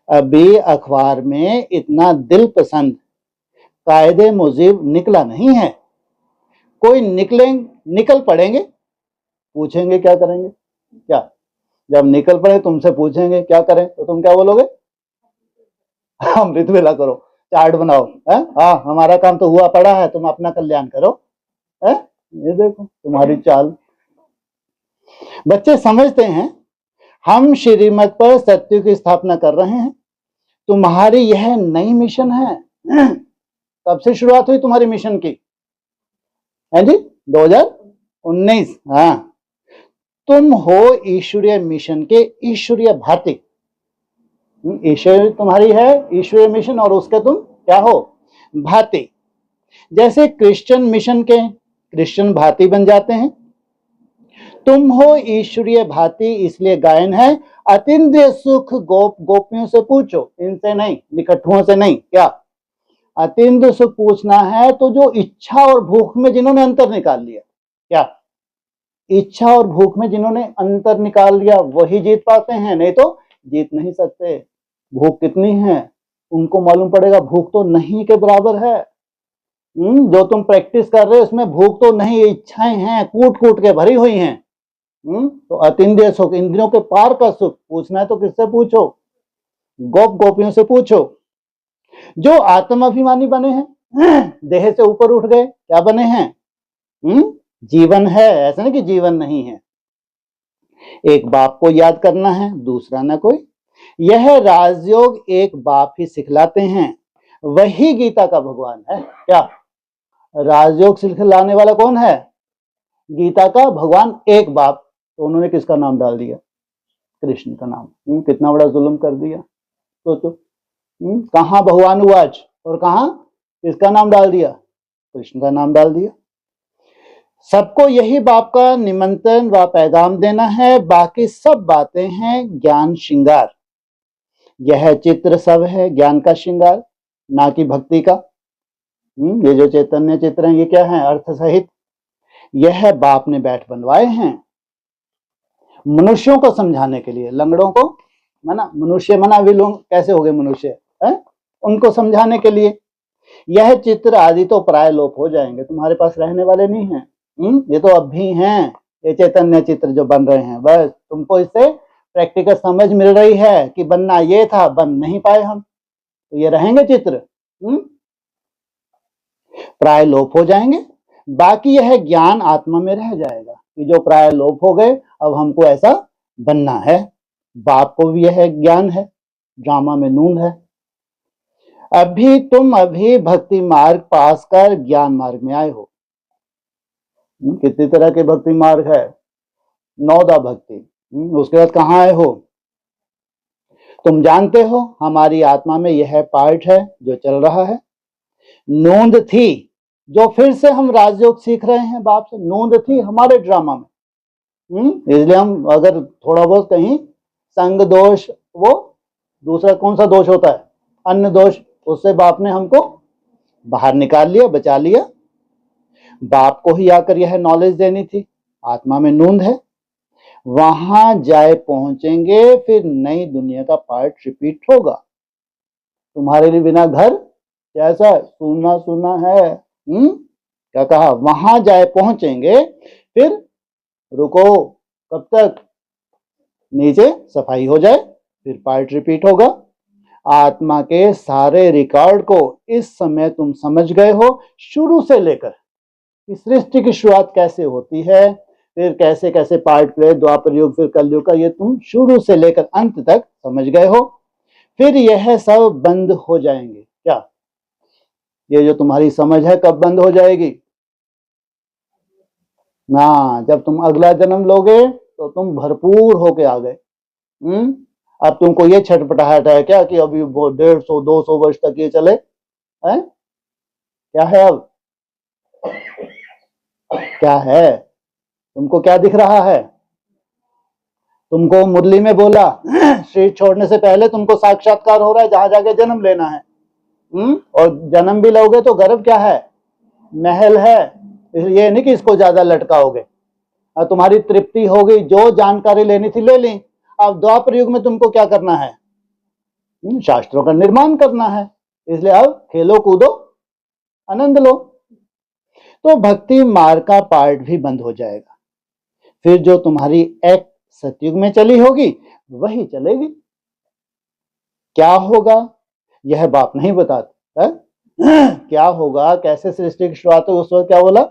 अभी अखबार में इतना दिल पसंद कायदे मुजीब निकला नहीं है, कोई निकल पड़ेंगे, पूछेंगे क्या करेंगे, क्या जब निकल पड़े तुमसे पूछेंगे क्या करें तो तुम क्या बोलोगे? अमृत वेला करो, चार्ट बनाओ, है हाँ हमारा काम तो हुआ पड़ा है, तुम अपना कल्याण करो, है ये देखो तुम्हारी चाल। बच्चे समझते हैं हम श्रीमत पर सत्य की स्थापना कर रहे हैं, तुम्हारी यह नई मिशन है। कब से शुरुआत हुई तुम्हारी मिशन की? है जी 2019। हाँ, तुम हो ईश्वरीय मिशन के ईश्वरीय भाती। ईश्वर तुम्हारी है ईश्वरीय मिशन और उसके तुम क्या हो? भाती। जैसे क्रिश्चियन मिशन के क्रिश्चियन भाती बन जाते हैं, तुम हो ईश्वरीय भाती, इसलिए गायन है अतीन्द्रिय सुख गोपियों से पूछो, इनसे नहीं, निकटुओं से नहीं। क्या अतीन्द्रिय सुख पूछना है तो जो इच्छा और भूख में जिन्होंने अंतर निकाल लिया, क्या इच्छा और भूख में जिन्होंने अंतर निकाल लिया वही जीत पाते हैं, नहीं तो जीत नहीं सकते। भूख कितनी है उनको मालूम पड़ेगा, भूख तो नहीं के बराबर है। जो तुम प्रैक्टिस कर रहे हो उसमें भूख तो नहीं, इच्छाएं हैं कूट कूट के भरी हुई हैं। तो अतीन्द्रिय सुख, इंद्रियों के पार का सुख पूछना है तो किससे पूछो? गोपियों से पूछो। जो आत्माभिमानी बने हैं, देह से ऊपर उठ गए, क्या बने हैं? जीवन है, ऐसा नहीं कि जीवन नहीं है। एक बाप को याद करना है, दूसरा ना कोई। यह राजयोग एक बाप ही सिखलाते हैं, वही गीता का भगवान है। क्या राजयोग सिखलाने वाला कौन है? गीता का भगवान एक बाप। तो उन्होंने किसका नाम डाल दिया? कृष्ण का नाम। कितना बड़ा जुल्म कर दिया। तो कहां भगवान उवाच और कहां किसका नाम डाल दिया? कृष्ण का नाम डाल दिया। सबको यही बाप का निमंत्रण व पैगाम देना है, बाकी सब बातें हैं ज्ञान श्रृंगार। यह चित्र सब है ज्ञान का श्रृंगार, ना कि भक्ति का। ये जो चैतन्य चित्र हैं ये क्या है? अर्थ सहित। यह बाप ने बैठ बनवाए हैं मनुष्यों को समझाने के लिए। लंगड़ों को मना, मनुष्य मना, विलोंग कैसे हो गए मनुष्य है? उनको समझाने के लिए। यह चित्र आदि तो प्राय लोप हो जाएंगे, तुम्हारे पास रहने वाले नहीं हैं। ये तो अब भी हैं, ये चैतन्य चित्र जो बन रहे हैं। बस तुमको इससे प्रैक्टिकल समझ मिल रही है कि बनना ये था, बन नहीं पाए हम, तो ये रहेंगे चित्र, प्राय लोप हो जाएंगे। बाकी यह ज्ञान आत्मा में रह जाएगा कि जो प्राय लोप हो गए, अब हमको ऐसा बनना है। बाप को भी यह ज्ञान है, ड्रामा में नून है। तुम अभी भक्ति मार्ग पास कर ज्ञान मार्ग में आए हो। कितनी तरह के भक्ति मार्ग है? 9 भक्ति। उसके बाद कहाँ आए हो? तुम जानते हो हमारी आत्मा में यह पार्ट है जो चल रहा है। नोंद थी जो फिर से हम राजयोग सीख रहे हैं बाप से, नोंद थी हमारे ड्रामा में। इसलिए हम अगर थोड़ा बहुत कहीं संग दोष, वो दूसरा कौन सा दोष होता है? अन्य दोष, उससे बाप ने हमको बाहर निकाल लिया, बचा लिया। बाप को ही आकर यह नॉलेज देनी थी। आत्मा में नूंद है, वहां जाए पहुंचेंगे, फिर नई दुनिया का पार्ट रिपीट होगा। तुम्हारे लिए बिना घर कैसा सुना सुना है। क्या कहा? वहां जाए पहुंचेंगे, फिर रुको, कब तक? नीचे सफाई हो जाए फिर पार्ट रिपीट होगा। आत्मा के सारे रिकॉर्ड को इस समय तुम समझ गए हो, शुरू से लेकर कि सृष्टि की शुरुआत कैसे होती है, फिर कैसे कैसे पार्ट प्ले, द्वापर युग, फिर कलयुग का, ये तुम शुरू से लेकर अंत तक समझ गए हो। फिर यह सब बंद हो जाएंगे। क्या ये जो तुम्हारी समझ है कब बंद हो जाएगी? ना, जब तुम अगला जन्म लोगे तो तुम भरपूर होके आ गए। अब तुमको ये छटपटाहट है क्या कि अभी 150-200 वर्ष तक ये चले है? क्या है अब? क्या है? तुमको क्या दिख रहा है? तुमको मुरली में बोला शरीर छोड़ने से पहले तुमको साक्षात्कार हो रहा है, जहां जाके जन्म लेना है। और जन्म भी लोगे तो गर्भ क्या है? महल है। ये नहीं कि इसको ज्यादा लटकाओगे। अब तुम्हारी तृप्ति हो गई, जो जानकारी लेनी थी ले ली। अब द्वापर युग में तुमको क्या करना है? शास्त्रों का निर्माण करना है। इसलिए अब खेलो कूदो आनंद लो। तो भक्ति मार्ग का पार्ट भी बंद हो जाएगा। फिर जो तुम्हारी एक्ट सतयुग में चली होगी वही चलेगी। क्या होगा यह बाप नहीं बताते है? क्या होगा, कैसे सृष्टि की शुरुआत हो, उस वक्त क्या बोला,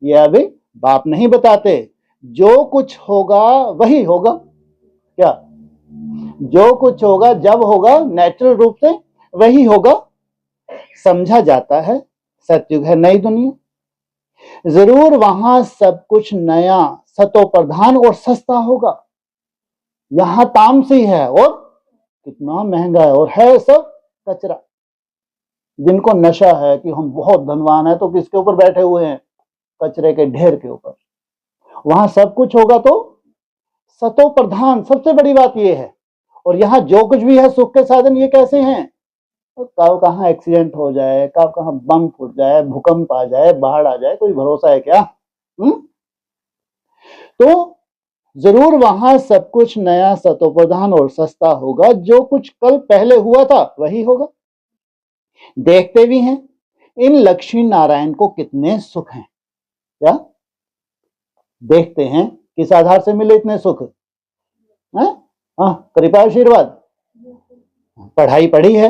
यह अभी बाप नहीं बताते। जो कुछ होगा वही होगा। क्या जो कुछ होगा जब होगा नेचुरल रूप से वही होगा। समझा जाता है सतयुग है नई दुनिया। जरूर वहां सब कुछ नया, सतो प्रधान और सस्ता होगा। यहां तामसी है और कितना महंगा है, और है सब कचरा। जिनको नशा है कि हम बहुत धनवान है तो किसके ऊपर बैठे हुए हैं, कचरे के ढेर के ऊपर। वहां सब कुछ होगा तो सतो प्रधान, सबसे बड़ी बात यह है। और यहाँ जो कुछ भी है सुख के साधन ये कैसे हैं, तो कब कहाँ एक्सीडेंट हो जाए, कब कहाँ बम फूट जाए, भूकंप आ जाए, बाढ़ आ जाए, कोई भरोसा है क्या? तो जरूर वहां सब कुछ नया, सतोप्रधान और सस्ता होगा। जो कुछ कल पहले हुआ था वही होगा। देखते भी हैं इन लक्ष्मी नारायण को कितने सुख हैं। क्या देखते हैं, किस आधार से मिले इतने सुख? कृपा आशीर्वाद, पढ़ाई पढ़ी है,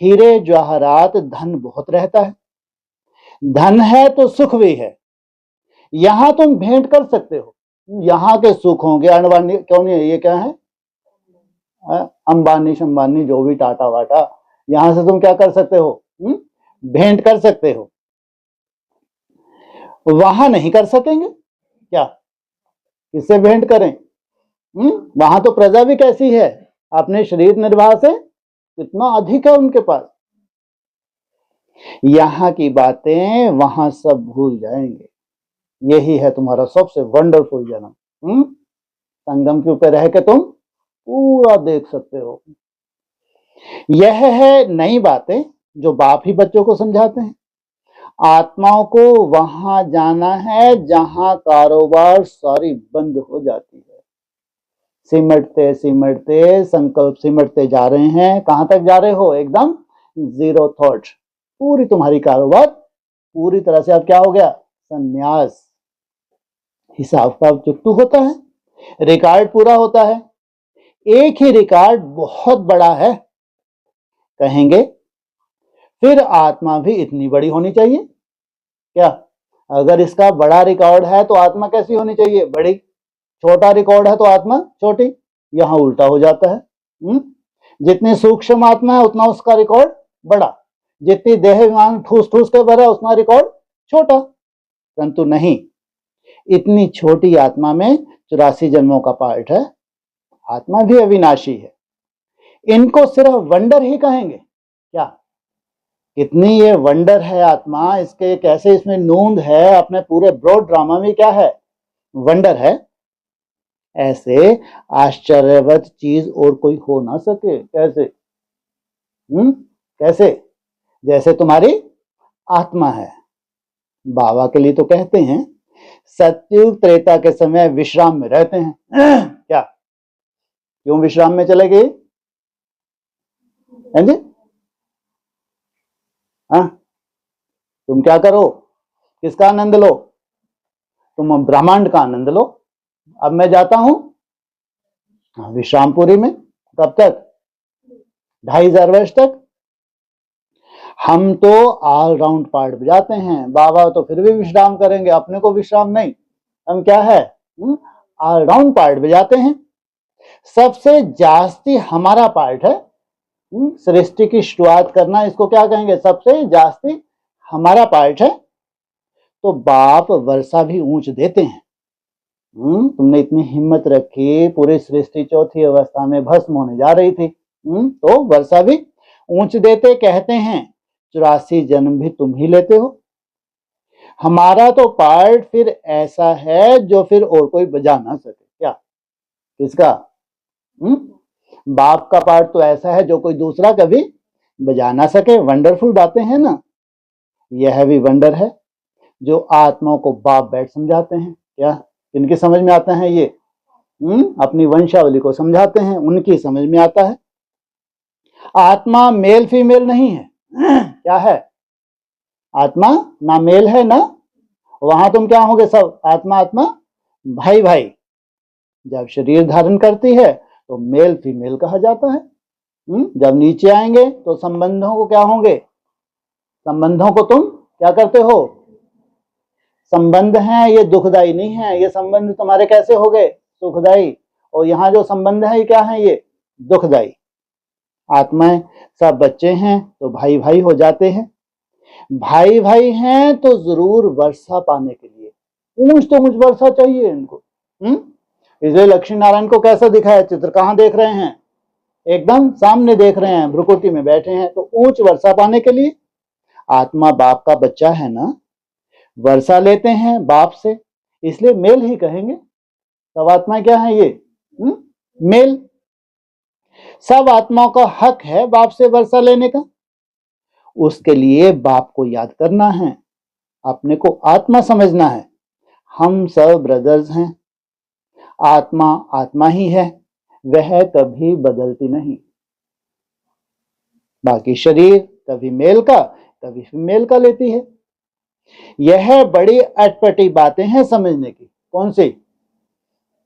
हीरे जवाहरात धन बहुत रहता है। धन है तो सुख भी है। यहां तुम भेंट कर सकते हो, यहाँ के सुख होंगे अनवानी, क्यों नहीं, ये क्या है, अंबानी शंबानी जो भी टाटा वाटा, यहां से तुम क्या कर सकते हो, भेंट कर सकते हो। वहां नहीं कर सकेंगे। क्या किससे भेंट करें? वहां तो प्रजा भी कैसी है, अपने शरीर निर्वाह से कितना अधिक है उनके पास। यहाँ की बातें वहां सब भूल जाएंगे। यही है तुम्हारा सबसे वंडरफुल जन्म। संगम के ऊपर रह के तुम पूरा देख सकते हो। यह है नई बातें जो बाप ही बच्चों को समझाते हैं। आत्माओं को वहां जाना है जहां कारोबार सारी बंद हो जाती है। सिमटते सिमटते संकल्प सिमटते जा रहे हैं। कहां तक जा रहे हो? एकदम जीरो थॉट। पूरी तुम्हारी कारोबार पूरी तरह से अब क्या हो गया? संन्यास। हिसाब का चुकतू होता है, रिकॉर्ड पूरा होता है। एक ही रिकॉर्ड बहुत बड़ा है कहेंगे, फिर आत्मा भी इतनी बड़ी होनी चाहिए। क्या अगर इसका बड़ा रिकॉर्ड है तो आत्मा कैसी होनी चाहिए? बड़ी। छोटा रिकॉर्ड है तो आत्मा छोटी। यहां उल्टा हो जाता है। जितनी सूक्ष्म आत्मा है उतना उसका रिकॉर्ड बड़ा, जितनी देह विमान ठूस ठूस के भरा उतना रिकॉर्ड छोटा। परंतु नहीं, इतनी छोटी आत्मा में 84 जन्मों का पार्ट है। आत्मा भी अविनाशी है। इनको सिर्फ वंडर ही कहेंगे। क्या कितनी ये वंडर है आत्मा, इसके कैसे इसमें नूंद है, अपने पूरे ब्रॉड ड्रामा में क्या है? वंडर है। ऐसे आश्चर्यवत चीज और कोई हो ना सके। कैसे? कैसे? जैसे तुम्हारी आत्मा है। बाबा के लिए तो कहते हैं सतयुग त्रेता के समय विश्राम में रहते हैं। क्या क्यों विश्राम में चले गए? जी हाँ, तुम क्या करो? किसका आनंद लो? तुम ब्रह्मांड का आनंद लो। अब मैं जाता हूं विश्रामपुरी में। कब तक? 2500 वर्ष तक। हम तो ऑल राउंड पार्ट बजाते हैं, बाबा तो फिर भी विश्राम करेंगे, अपने को विश्राम नहीं। हम क्या है? ऑल राउंड पार्ट बजाते हैं। सबसे जास्ती हमारा पार्ट है सृष्टि की शुरुआत करना। इसको क्या कहेंगे? सबसे जास्ती हमारा पार्ट है। तो बाप वर्षा भी ऊंच देते हैं। तुमने इतनी हिम्मत रखी, पूरी सृष्टि चौथी अवस्था में भस्म होने जा रही थी, तो वर्षा भी ऊंच देते। कहते हैं 84 जन्म भी तुम ही लेते हो। हमारा तो पार्ट फिर ऐसा है जो फिर और कोई बजा ना सके। क्या किसका? बाप का पार्ट तो ऐसा है जो कोई दूसरा कभी बजा ना सके। वंडरफुल बातें हैं ना। यह भी वंडर है जो आत्माओं को बाप बैठ समझाते हैं। क्या इनकी समझ में आता है? ये अपनी वंशावली को समझाते हैं, उनकी समझ में आता है। आत्मा मेल फीमेल नहीं है। क्या है? आत्मा ना मेल है ना वहां तुम क्या होगे? सब आत्मा आत्मा, भाई भाई। जब शरीर धारण करती है तो मेल फीमेल कहा जाता है। जब नीचे आएंगे तो संबंधों को क्या होंगे? संबंधों को तुम क्या करते हो? संबंध हैं ये दुखदाई नहीं है, ये संबंध तुम्हारे कैसे हो गए? सुखदाई। और यहाँ जो संबंध है ये क्या है? ये दुखदाई। आत्माएं सब बच्चे हैं तो भाई भाई हो जाते हैं। भाई भाई हैं तो जरूर वर्षा पाने के लिए ऊंच तो ऊंच वर्षा चाहिए इनको। इसलिए लक्ष्मी नारायण को कैसा दिखाया चित्र? कहाँ देख रहे हैं? एकदम सामने देख रहे हैं, भ्रुकुटी में बैठे हैं। तो ऊंच वर्षा पाने के लिए आत्मा बाप का बच्चा है ना, वर्षा लेते हैं बाप से, इसलिए मेल ही कहेंगे। सब आत्माएं क्या है? ये मेल। सब आत्माओं का हक है बाप से वर्षा लेने का। उसके लिए बाप को याद करना है, अपने को आत्मा समझना है। हम सब ब्रदर्स हैं। आत्मा आत्मा ही है, वह कभी बदलती नहीं। बाकी शरीर कभी मेल का कभी फीमेल का लेती है। यह बड़ी अटपटी बातें हैं समझने की। कौन सी?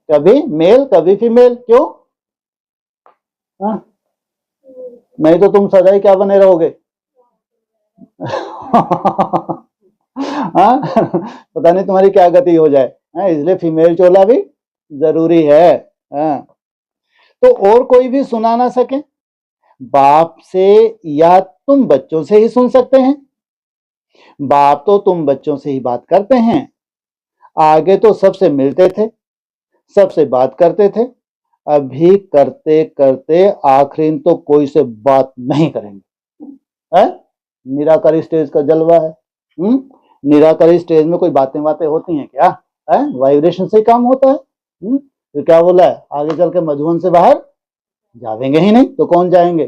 कभी मेल कभी फीमेल। क्यों? नहीं तो तुम सदा ही क्या बने रहोगे? पता नहीं तुम्हारी क्या गति हो जाए। इसलिए फीमेल चोला भी जरूरी है। तो और कोई भी सुना ना सके बाप से, या तुम बच्चों से ही सुन सकते हैं। बाप तो तुम बच्चों से ही बात करते हैं। आगे तो सबसे मिलते थे, सबसे बात करते थे। अभी करते करते आखिरी तो कोई से बात नहीं करेंगे। निराकारी स्टेज का जलवा है। निराकारी स्टेज में कोई बातें बातें होती हैं क्या? वाइब्रेशन से काम होता है। तो क्या बोला है? आगे चल के मधुबन से बाहर जाएंगे ही नहीं तो कौन जाएंगे?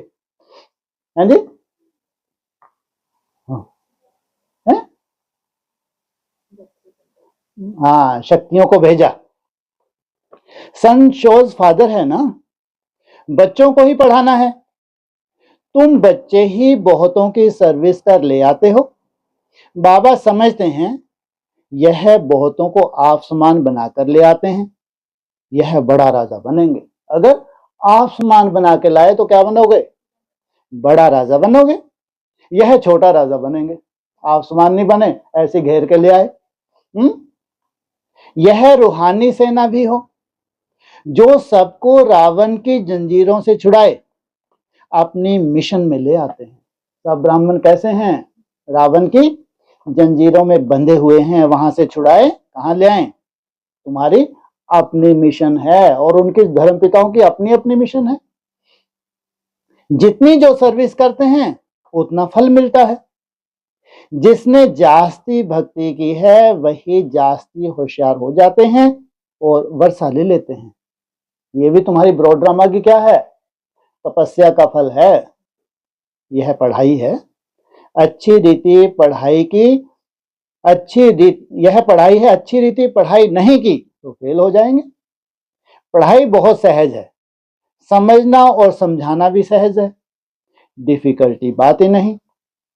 हैं जी? हाँ, शक्तियों को भेजा। सन शोज फादर है ना, बच्चों को ही पढ़ाना है। तुम बच्चे ही बहुतों की सर्विस कर ले आते हो। बाबा समझते हैं यह बहुतों को आप समान बनाकर ले आते हैं। यह बड़ा राजा बनेंगे। अगर आप समान बना के लाए तो क्या बनोगे? बड़ा राजा बनोगे। यह छोटा राजा बनेंगे। आप समान नहीं बने, ऐसे घेर के ले आए। यह रूहानी सेना भी हो जो सबको रावण की जंजीरों से छुड़ाए, अपनी मिशन में ले आते हैं। सब ब्राह्मण कैसे हैं? रावण की जंजीरों में बंधे हुए हैं, वहां से छुड़ाए कहां ले आए? तुम्हारी अपनी मिशन है और उनके धर्मपिताओं की अपनी अपनी मिशन है। जितनी जो सर्विस करते हैं उतना फल मिलता है। जिसने जास्ती भक्ति की है वही जास्ती होशियार हो जाते हैं और वर्षा ले लेते हैं। ये भी तुम्हारी ब्रॉड ड्रामा की क्या है? तपस्या का फल है। यह पढ़ाई है। अच्छी रीति पढ़ाई की, यह पढ़ाई है। अच्छी रीति पढ़ाई नहीं की तो फेल हो जाएंगे। पढ़ाई बहुत सहज है, समझना और समझाना भी सहज है। डिफिकल्टी बात ही नहीं,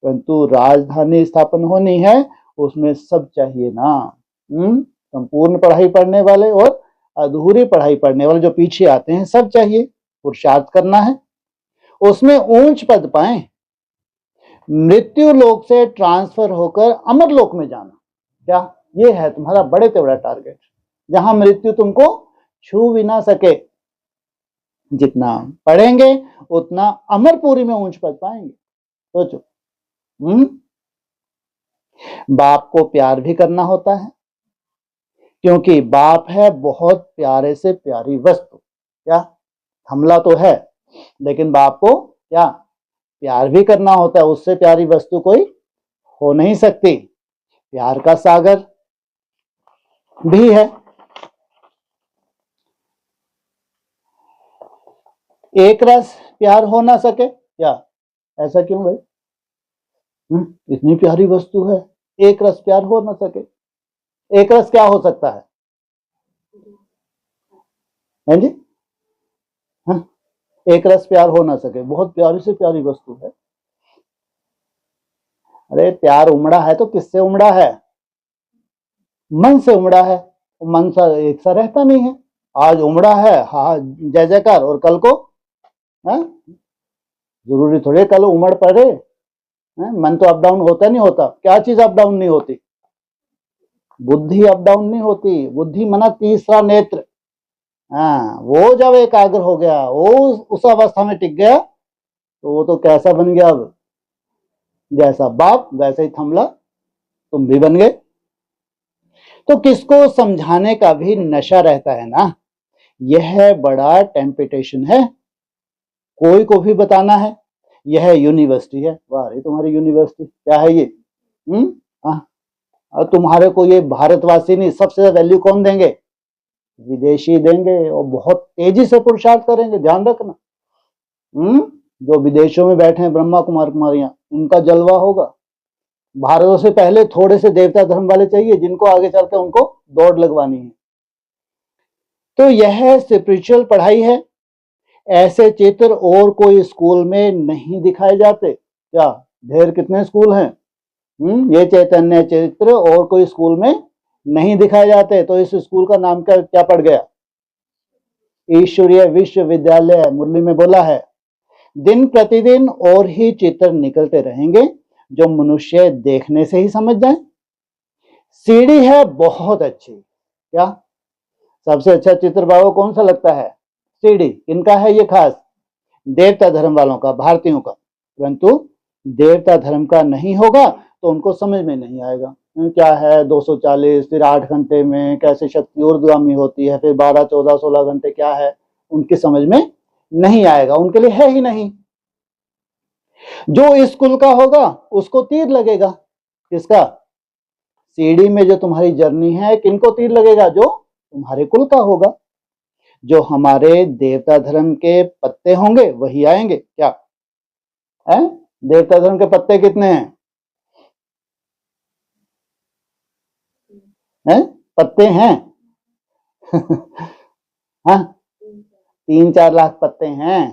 परंतु राजधानी स्थापन होनी है, उसमें सब चाहिए ना। संपूर्ण पढ़ाई पढ़ने वाले और अधूरी पढ़ाई पढ़ने वाले जो पीछे आते हैं सब चाहिए। पुरुषार्थ करना है, उसमें ऊंच पद पाए, मृत्यु लोक से ट्रांसफर होकर अमर लोक में जाना। क्या ये है तुम्हारा बड़े से बड़ा टारगेट, जहां मृत्यु तुमको छू भी ना सके। जितना पढ़ेंगे उतना अमरपुरी में ऊंच पद पाएंगे। सोचो। बाप को प्यार भी करना होता है, क्योंकि बाप है बहुत प्यारे से प्यारी वस्तु। क्या हमला तो है, लेकिन बाप को क्या प्यार भी करना होता है। उससे प्यारी वस्तु कोई हो नहीं सकती। प्यार का सागर भी है। एक रस प्यार हो ना सके क्या? ऐसा क्यों भाई? इतनी प्यारी वस्तु है, एक रस प्यार हो ना सके? एक रस क्या हो सकता है? हैं जी? एक रस प्यार हो ना सके, बहुत प्यारी से प्यारी वस्तु है। अरे प्यार उमड़ा है तो किससे उमड़ा है? मन से उमड़ा है, मन सा एक सा रहता नहीं है। आज उमड़ा है हाँ जय जयकार, और कल को हाँ जरूरी थोड़े कल उमड़ पड़े। मन तो अप डाउन होता नहीं होता, क्या चीज अप डाउन नहीं होती? बुद्धि अप डाउन नहीं होती। बुद्धि मना तीसरा नेत्र, हाँ वो जब एकाग्र हो गया, वो उस अवस्था में टिक गया, तो वो तो कैसा बन गया अब, जैसा बाप वैसे ही थमला, तुम भी बन गए। तो किसको समझाने का भी नशा रहता है ना, यह बड़ा टेम्पटेशन है। कोई को भी बताना है यह यूनिवर्सिटी है, वाह रे तुम्हारी यूनिवर्सिटी क्या है ये, हाँ, और तुम्हारे को ये भारतवासी नहीं, सबसे ज्यादा वैल्यू कौन देंगे? विदेशी देंगे, और बहुत तेजी से पुरुषार्थ करेंगे, ध्यान रखना। जो विदेशों में बैठे हैं ब्रह्मा कुमार कुमारियां, उनका जलवा होगा। भारतों से पहले थोड़े से देवता धर्म वाले चाहिए, जिनको आगे चलकर उनको दौड़ लगवानी है। तो यह स्पिरिचुअल पढ़ाई है। ऐसे चित्र और कोई स्कूल में नहीं दिखाए जाते क्या? ढेर कितने स्कूल हैं, ये चैतन्य चित्र और कोई स्कूल में नहीं दिखाए जाते, तो इस स्कूल का नाम क्या पड़ गया? ईश्वरीय विश्वविद्यालय। मुरली में बोला है दिन प्रतिदिन और ही चित्र निकलते रहेंगे जो मनुष्य देखने से ही समझ जाए। सीढ़ी है बहुत अच्छी, क्या सबसे अच्छा चित्र बाबू कौन सा लगता है? सीढ़ी। किनका है ये खास? देवता धर्म वालों का, भारतीयों का। परंतु देवता धर्म का नहीं होगा तो उनको समझ में नहीं आएगा क्या है 240, फिर 8 घंटे में कैसे शक्ति ऊर्ध्वगामी होती है, फिर 12, 14, 16 घंटे क्या है, उनकी समझ में नहीं आएगा, उनके लिए है ही नहीं। जो इस कुल का होगा उसको तीर लगेगा। किसका? सीढ़ी में जो तुम्हारी जर्नी है, किनको तीर लगेगा? जो तुम्हारे कुल का होगा। जो हमारे देवता धर्म के पत्ते होंगे वही आएंगे। क्या है? देवता धर्म के पत्ते कितने हैं? पत्ते हैं हाँ 3-4 लाख पत्ते हैं।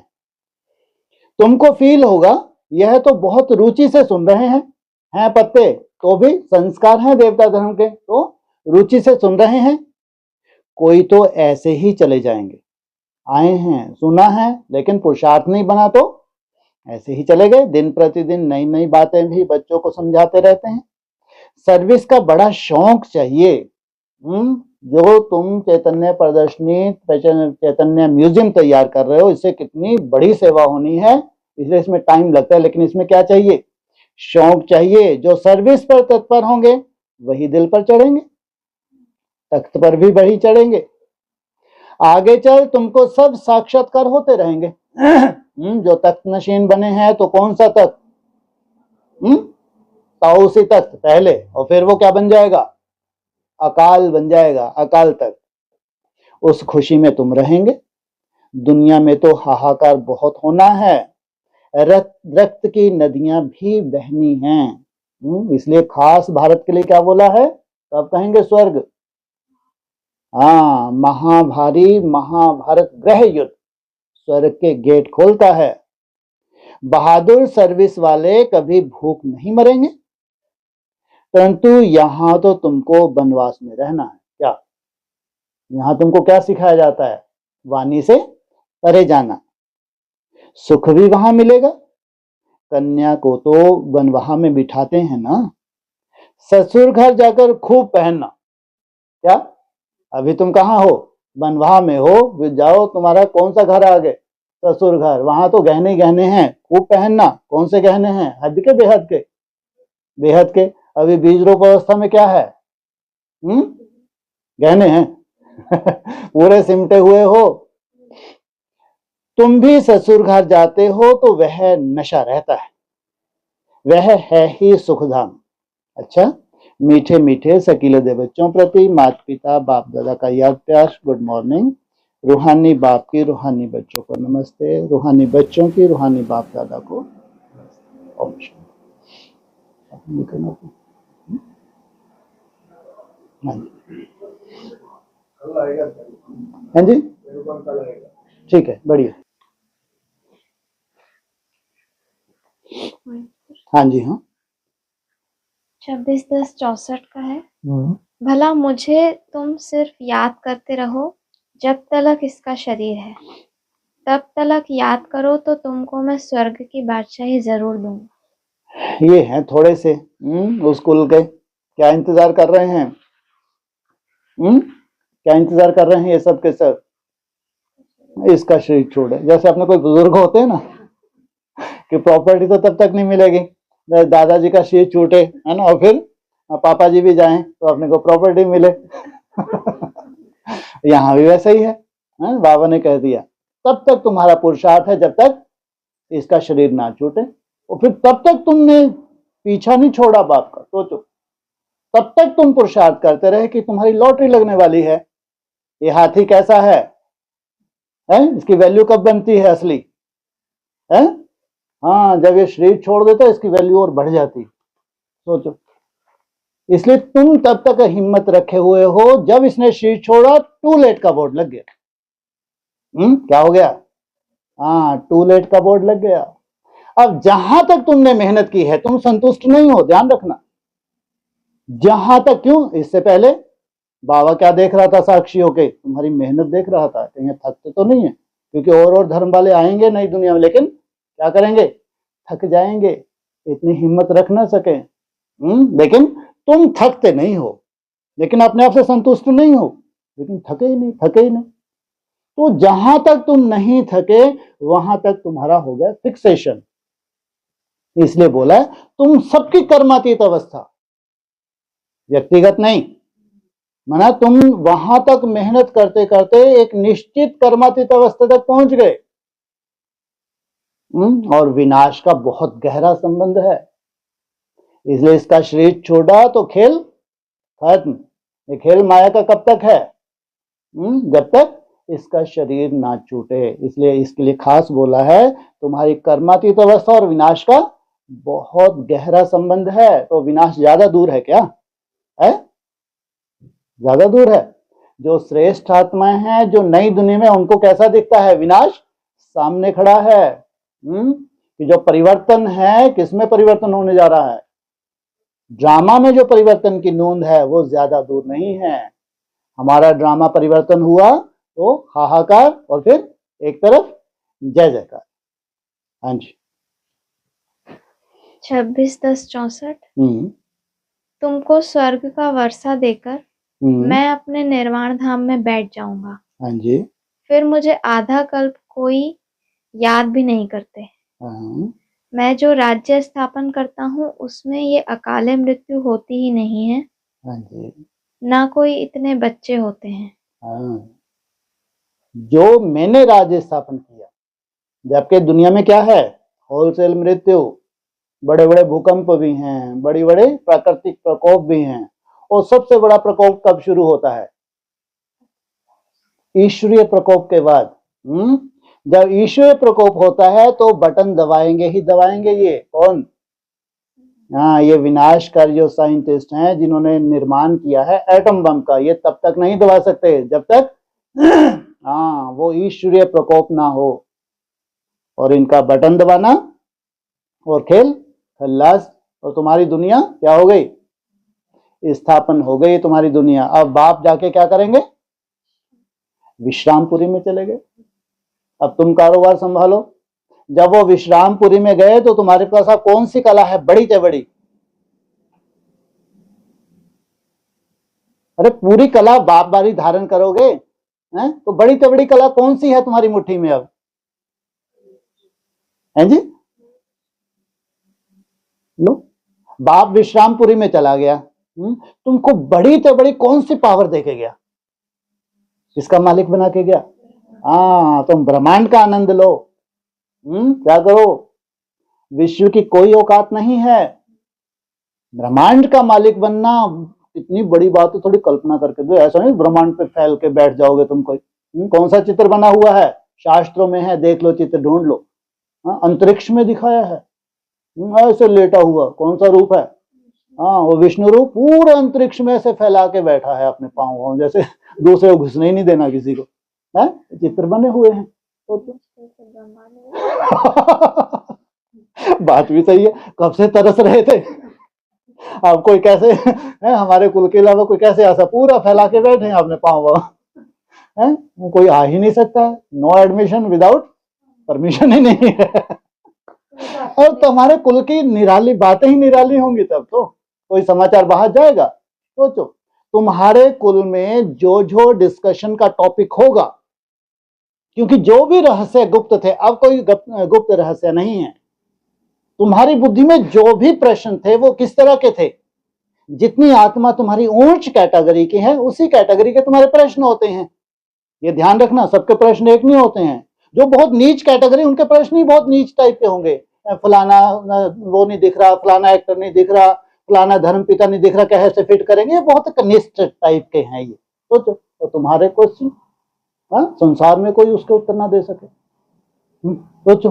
तुमको फील होगा यह तो बहुत रुचि से सुन रहे हैं पत्ते, तो भी संस्कार हैं देवता धर्म के, तो रुचि से सुन रहे हैं। कोई तो ऐसे ही चले जाएंगे, आए हैं सुना है लेकिन पुरुषार्थ नहीं बना तो ऐसे ही चले गए। दिन प्रतिदिन नई नई बातें भी बच्चों को समझाते रहते हैं। सर्विस का बड़ा शौक चाहिए। जो तुम चैतन्य प्रदर्शनी, चैतन्य म्यूजियम तैयार कर रहे हो, इससे कितनी बड़ी सेवा होनी है, इसलिए इसमें टाइम लगता है, लेकिन इसमें क्या चाहिए? शौक चाहिए। जो सर्विस पर तत्पर होंगे वही दिल पर चढ़ेंगे, तख्त पर भी वही चढ़ेंगे। आगे चल तुमको सब साक्षात्कार होते रहेंगे। जो तख्त नशीन बने हैं तो कौन सा तख्त? ताऊसी तख्त पहले, और फिर वो क्या बन जाएगा? अकाल बन जाएगा, अकाल तख्त। उस खुशी में तुम रहेंगे। दुनिया में तो हाहाकार बहुत होना है, रक्त की नदियां भी बहनी हैं। इसलिए खास भारत के लिए क्या बोला है? तब कहेंगे स्वर्ग। हाँ, महाभारी महाभारत ग्रह युद्ध स्वर्ग के गेट खोलता है। बहादुर सर्विस वाले कभी भूख नहीं मरेंगे, परंतु यहां तो तुमको वनवास में रहना है। क्या यहां तुमको क्या सिखाया जाता है? वाणी से परे जाना। सुख भी वहां मिलेगा। कन्या को तो वनवाह में बिठाते हैं ना, ससुर घर जाकर खूब पहनना। क्या अभी तुम कहाँ हो? वनवाह में हो, जाओ, तुम्हारा कौन सा घर आगे? ससुर घर। वहां तो गहने गहने हैं, खूब पहनना। कौन से गहने हैं? हद के बेहद के? बेहद के। अभी बीज रोप अवस्था में क्या है? गहने हैं पूरे सिमटे हुए हो। तुम भी ससुर घर जाते हो तो वह नशा रहता है, वह है ही सुखधाम। अच्छा, मीठे मीठे सकीले दे बच्चों प्रति माता पिता बाप दादा का याद प्यार, गुड मॉर्निंग। रूहानी बाप की रूहानी बच्चों को नमस्ते, रूहानी बच्चों की रूहानी बाप दादा को ओम शांति। हाँ जी, ठीक है, बढ़िया। हाँ जी, हाँ 26/10/64 का है। भला मुझे तुम सिर्फ याद करते रहो जब तलक इसका शरीर है, तब तलक याद करो तो तुमको मैं स्वर्ग की बादशाही जरूर दूंगा। ये हैं थोड़े से उस कुल के, क्या इंतजार कर रहे हैं? क्या इंतजार कर रहे हैं ये सब के सब? इसका शरीर छोड़े। जैसे अपने कोई बुजुर्ग होते हैं ना कि प्रॉपर्टी तो तब तक नहीं मिलेगी दादाजी का शरीर छूटे, है ना, और फिर पापा जी भी जाएं तो अपने को प्रॉपर्टी मिले। यहाँ भी वैसा ही है, बाबा ने कह दिया तब तक तुम्हारा पुरुषार्थ है जब तक इसका शरीर ना छूटे, और फिर तब तक तुमने पीछा नहीं छोड़ा बाप का। सोचो, तब तक तुम पुरुषार्थ करते रहे कि तुम्हारी लॉटरी लगने वाली है। ये हाथी कैसा है? इसकी वैल्यू कब बनती है असली? है हाँ, जब ये शरीर छोड़ देता है इसकी वैल्यू और बढ़ जाती। सोचो, इसलिए तुम तब तक हिम्मत रखे हुए हो, जब इसने शरीर छोड़ा टू लेट का बोर्ड लग गया। क्या हो गया? हाँ, टू लेट का बोर्ड लग गया। अब जहां तक तुमने मेहनत की है तुम संतुष्ट नहीं हो, ध्यान रखना। जहां तक, क्यों? इससे पहले बाबा क्या देख रहा था? साक्षी होके तुम्हारी मेहनत देख रहा था, कहीं थकते तो नहीं है, क्योंकि और धर्म वाले आएंगे नई दुनिया में, लेकिन क्या करेंगे? थक जाएंगे, इतनी हिम्मत रख ना सके। लेकिन तुम थकते नहीं हो, लेकिन अपने आप से संतुष्ट नहीं हो, लेकिन थके ही नहीं, थके ही नहीं। तो जहां तक तुम नहीं थके वहां तक तुम्हारा हो गया फिक्सेशन। इसलिए बोला है तुम सबकी कर्मातीत अवस्था, व्यक्तिगत नहीं। माना तुम वहां तक मेहनत करते करते एक निश्चित कर्मातीत अवस्था तक पहुंच गए। और विनाश का बहुत गहरा संबंध है, इसलिए इसका शरीर छोड़ा तो खेल खत्म। ये खेल माया का कब तक है? जब तक इसका शरीर ना छूटे। इसलिए इसके लिए खास बोला है तुम्हारी कर्मातीत अवस्था और विनाश का बहुत गहरा संबंध है। तो विनाश ज्यादा दूर है क्या? है ज्यादा दूर है। जो श्रेष्ठ आत्माएं हैं, जो नई दुनिया में, उनको कैसा दिखता है? विनाश सामने खड़ा है। कि जो परिवर्तन है, किसमें परिवर्तन होने जा रहा है? ड्रामा में जो परिवर्तन की नूंद है वो ज्यादा दूर नहीं है। हमारा ड्रामा परिवर्तन हुआ तो हाहाकार, और फिर एक तरफ जय जयकार। हाँ जी। 26/10/64। तुमको स्वर्ग का वर्षा देकर मैं अपने निर्वाण धाम में बैठ जाऊंगा। हाँ जी। फिर मुझे आधा कल्प कोई याद भी नहीं करते। मैं जो राज्य स्थापन करता हूँ उसमें ये अकाले मृत्यु होती ही नहीं है। हाँ जी। ना कोई इतने बच्चे होते हैं। जो मैंने राज्य स्थापन किया, जबकि दुनिया में क्या है? होलसेल मृत्यु, बड़े बड़े भूकंप भी हैं, बड़ी बड़े प्राकृतिक प्रकोप भी हैं। और सबसे बड़ा प्रकोप कब शुरू होता है? ईश्वरीय प्रकोप के बाद। जब ईश्वरीय प्रकोप होता है तो बटन दबाएंगे ही दबाएंगे। ये कौन? हाँ, ये विनाशकारी जो साइंटिस्ट हैं जिन्होंने निर्माण किया है एटम बम का, ये तब तक नहीं दबा सकते जब तक हाँ वो ईश्वरीय प्रकोप ना हो। और इनका बटन दबाना और खेल खल्लास, और तुम्हारी दुनिया क्या हो गई? स्थापन हो गई तुम्हारी दुनिया। अब बाप जाके क्या करेंगे? विश्रामपुरी में चले गए। अब तुम कारोबार संभालो। जब वो विश्रामपुरी में गए तो तुम्हारे पास अब कौन सी कला है बड़ी से बड़ी? अरे पूरी कला बाप बारी धारण करोगे हैं? तो बड़ी से बड़ी कला कौन सी है तुम्हारी मुट्ठी में अब? हैं जी? लो, बाप विश्रामपुरी में चला गया, तुमको बड़ी से बड़ी कौन सी पावर देके गया? किसका मालिक बना के गया? हाँ, तुम ब्रह्मांड का आनंद लो। क्या करो? विश्व की कोई औकात नहीं है, ब्रह्मांड का मालिक बनना इतनी बड़ी बात है। थोड़ी कल्पना करके दो, ऐसा नहीं ब्रह्मांड पे फैल के बैठ जाओगे तुम कोई। कौन सा चित्र बना हुआ है? शास्त्रों में है, देख लो, चित्र ढूंढ लो। अंतरिक्ष में दिखाया है, ऐसे लेटा हुआ, कौन सा रूप है? हाँ, वो विष्णु रूप पूरे अंतरिक्ष में ऐसे फैला के बैठा है अपने पांव, जैसे दूसरे को घुसने ही नहीं देना किसी को। है चित्र बने हुए हैं तो बात भी सही है, कब से तरस रहे थे अब कोई कैसे है, हमारे कुल के अलावा कोई कैसे ऐसा पूरा फैला के बैठे हैं अपने पाँव है, कोई आ ही नहीं सकता। नो एडमिशन विदाउट परमिशन ही नहीं है। और तुम्हारे कुल की निराली बातें ही निराली होंगी तब तो कोई समाचार बाहर जाएगा। सोचो तुम्हारे कुल में जो जो डिस्कशन का टॉपिक होगा, क्योंकि जो भी रहस्य गुप्त थे, अब कोई गुप्त रहस्य नहीं है। तुम्हारी बुद्धि में जो भी प्रश्न थे वो किस तरह के थे, जितनी आत्मा तुम्हारी ऊंच कैटेगरी की है उसी कैटेगरी के तुम्हारे प्रश्न होते हैं। ये ध्यान रखना, सबके प्रश्न एक नहीं होते हैं। जो बहुत नीच कैटेगरी, उनके प्रश्न ही बहुत नीच टाइप के होंगे। फलाना वो नहीं दिख रहा, फलाना एक्टर नहीं दिख रहा, फलाना धर्म पिता नहीं दिख रहा, कैसे फिट करेंगे, ये बहुत कनिष्ठ टाइप के हैं ये। तो तुम्हारे क्वेश्चन संसार में कोई उसके उत्तर ना दे सके। सोचो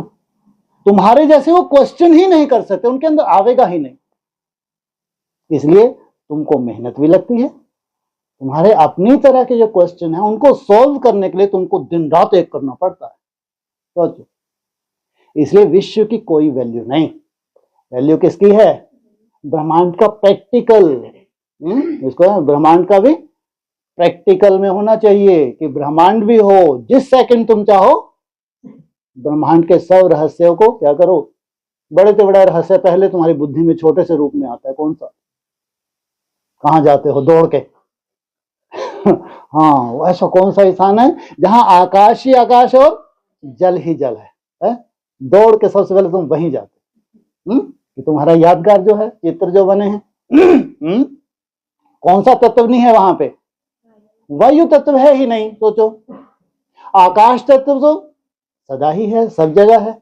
तुम्हारे जैसे वो क्वेश्चन ही नहीं कर सकते, उनके अंदर आवेगा ही नहीं। इसलिए तुमको मेहनत भी लगती है। तुम्हारे अपनी तरह के जो क्वेश्चन है उनको सॉल्व करने के लिए तुमको दिन रात एक करना पड़ता है। सोचो, इसलिए विश्व की कोई वैल्यू नहीं। वैल्यू किसकी है? ब्रह्मांड का प्रैक्टिकल। इसको ब्रह्मांड का भी प्रैक्टिकल में होना चाहिए कि ब्रह्मांड भी हो। जिस सेकंड तुम चाहो ब्रह्मांड के सब रहस्यों को क्या करो, बड़े से बड़ा रहस्य पहले तुम्हारी बुद्धि में छोटे से रूप में आता है। कौन सा? कहां जाते हो दौड़ के? हाँ, ऐसा कौन सा स्थान है जहां आकाश ही आकाश और जल ही जल है? दौड़ के सबसे पहले तुम वहीं जाते। कि तुम्हारा यादगार जो है, चित्र जो बने हैं, कौन सा तत्व नहीं है वहां पे? वायु तत्व है ही नहीं। सोचो, आकाश तत्व तो सदा ही है, सब जगह है।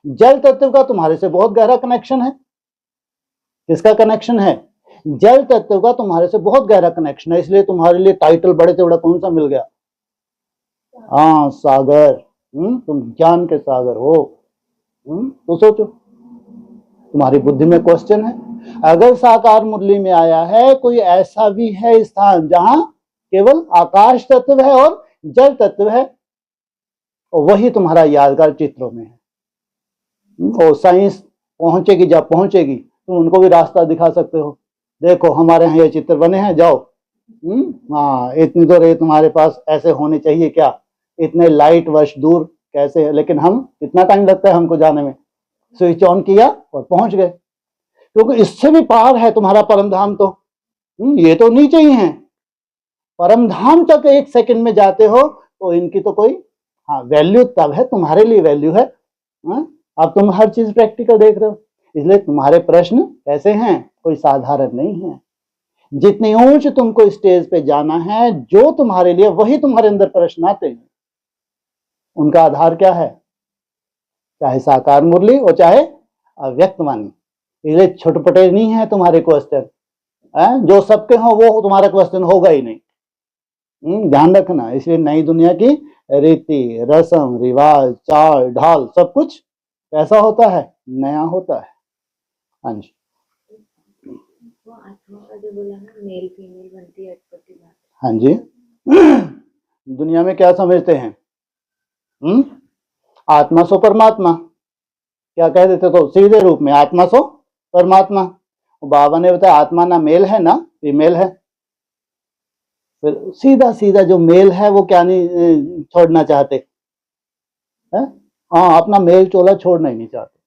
जल तत्व का तुम्हारे से बहुत गहरा कनेक्शन है। किसका कनेक्शन है? जल तत्व का तुम्हारे से बहुत गहरा कनेक्शन है। इसलिए तुम्हारे लिए टाइटल बड़े से बड़ा कौन सा मिल गया? हाँ, सागर। तुम ज्ञान के सागर हो। तो सोचो, तुम्हारी बुद्धि में क्वेश्चन है। अगर साकार मुरली में आया है कोई ऐसा भी है स्थान जहां केवल आकाश तत्व है और जल तत्व है, और वही तुम्हारा यादगार चित्रों में है। और साइंस पहुंचेगी, जब पहुंचेगी तुम उनको भी रास्ता दिखा सकते हो। देखो हमारे यहाँ ये चित्र बने हैं, जाओ। हाँ, इतनी दूर ये तुम्हारे पास ऐसे होने चाहिए क्या? इतने लाइट वर्ष दूर कैसे है? लेकिन हम कितना टाइम लगता है हमको जाने में? स्विच ऑन किया और पहुंच गए। क्योंकि इससे भी पार है तुम्हारा परम धाम। तो ये तो नीचे ही है। परम धाम तक 1 सेकंड में जाते हो तो इनकी तो कोई वैल्यू तब है, तुम्हारे लिए वैल्यू है। अब तुम हर चीज प्रैक्टिकल देख रहे हो, इसलिए तुम्हारे प्रश्न कैसे हैं? कोई साधारण नहीं है। जितनी ऊंच तुमको स्टेज पे जाना है, जो तुम्हारे लिए वही तुम्हारे अंदर प्रश्न आते हैं। उनका आधार क्या है? चाहे साकार मुरली और चाहे अव्यक्त वाणी। इसलिए छुटपटे नहीं है तुम्हारे क्वेश्चन। जो सबके हो वो तुम्हारा क्वेश्चन होगा ही नहीं। ध्यान रखना। इसलिए नई दुनिया की रीति, रस्म, रिवाज, चाल ढाल सब कुछ कैसा होता है? नया होता है। हाँ जी, वो आत्मा का जो बोला ना, मेल फीमेल बनती है अटपटी बात। हाँ जी। दुनिया में क्या समझते हैं? आत्मा सो परमात्मा। क्या कह देते? तो सीधे रूप में आत्मा सो परमात्मा। बाबा ने बताया आत्मा ना मेल है ना फीमेल है। फिर सीधा सीधा जो मेल है वो क्या नहीं छोड़ना चाहते है? हाँ, अपना मेल चोला छोड़ना ही नहीं चाहते।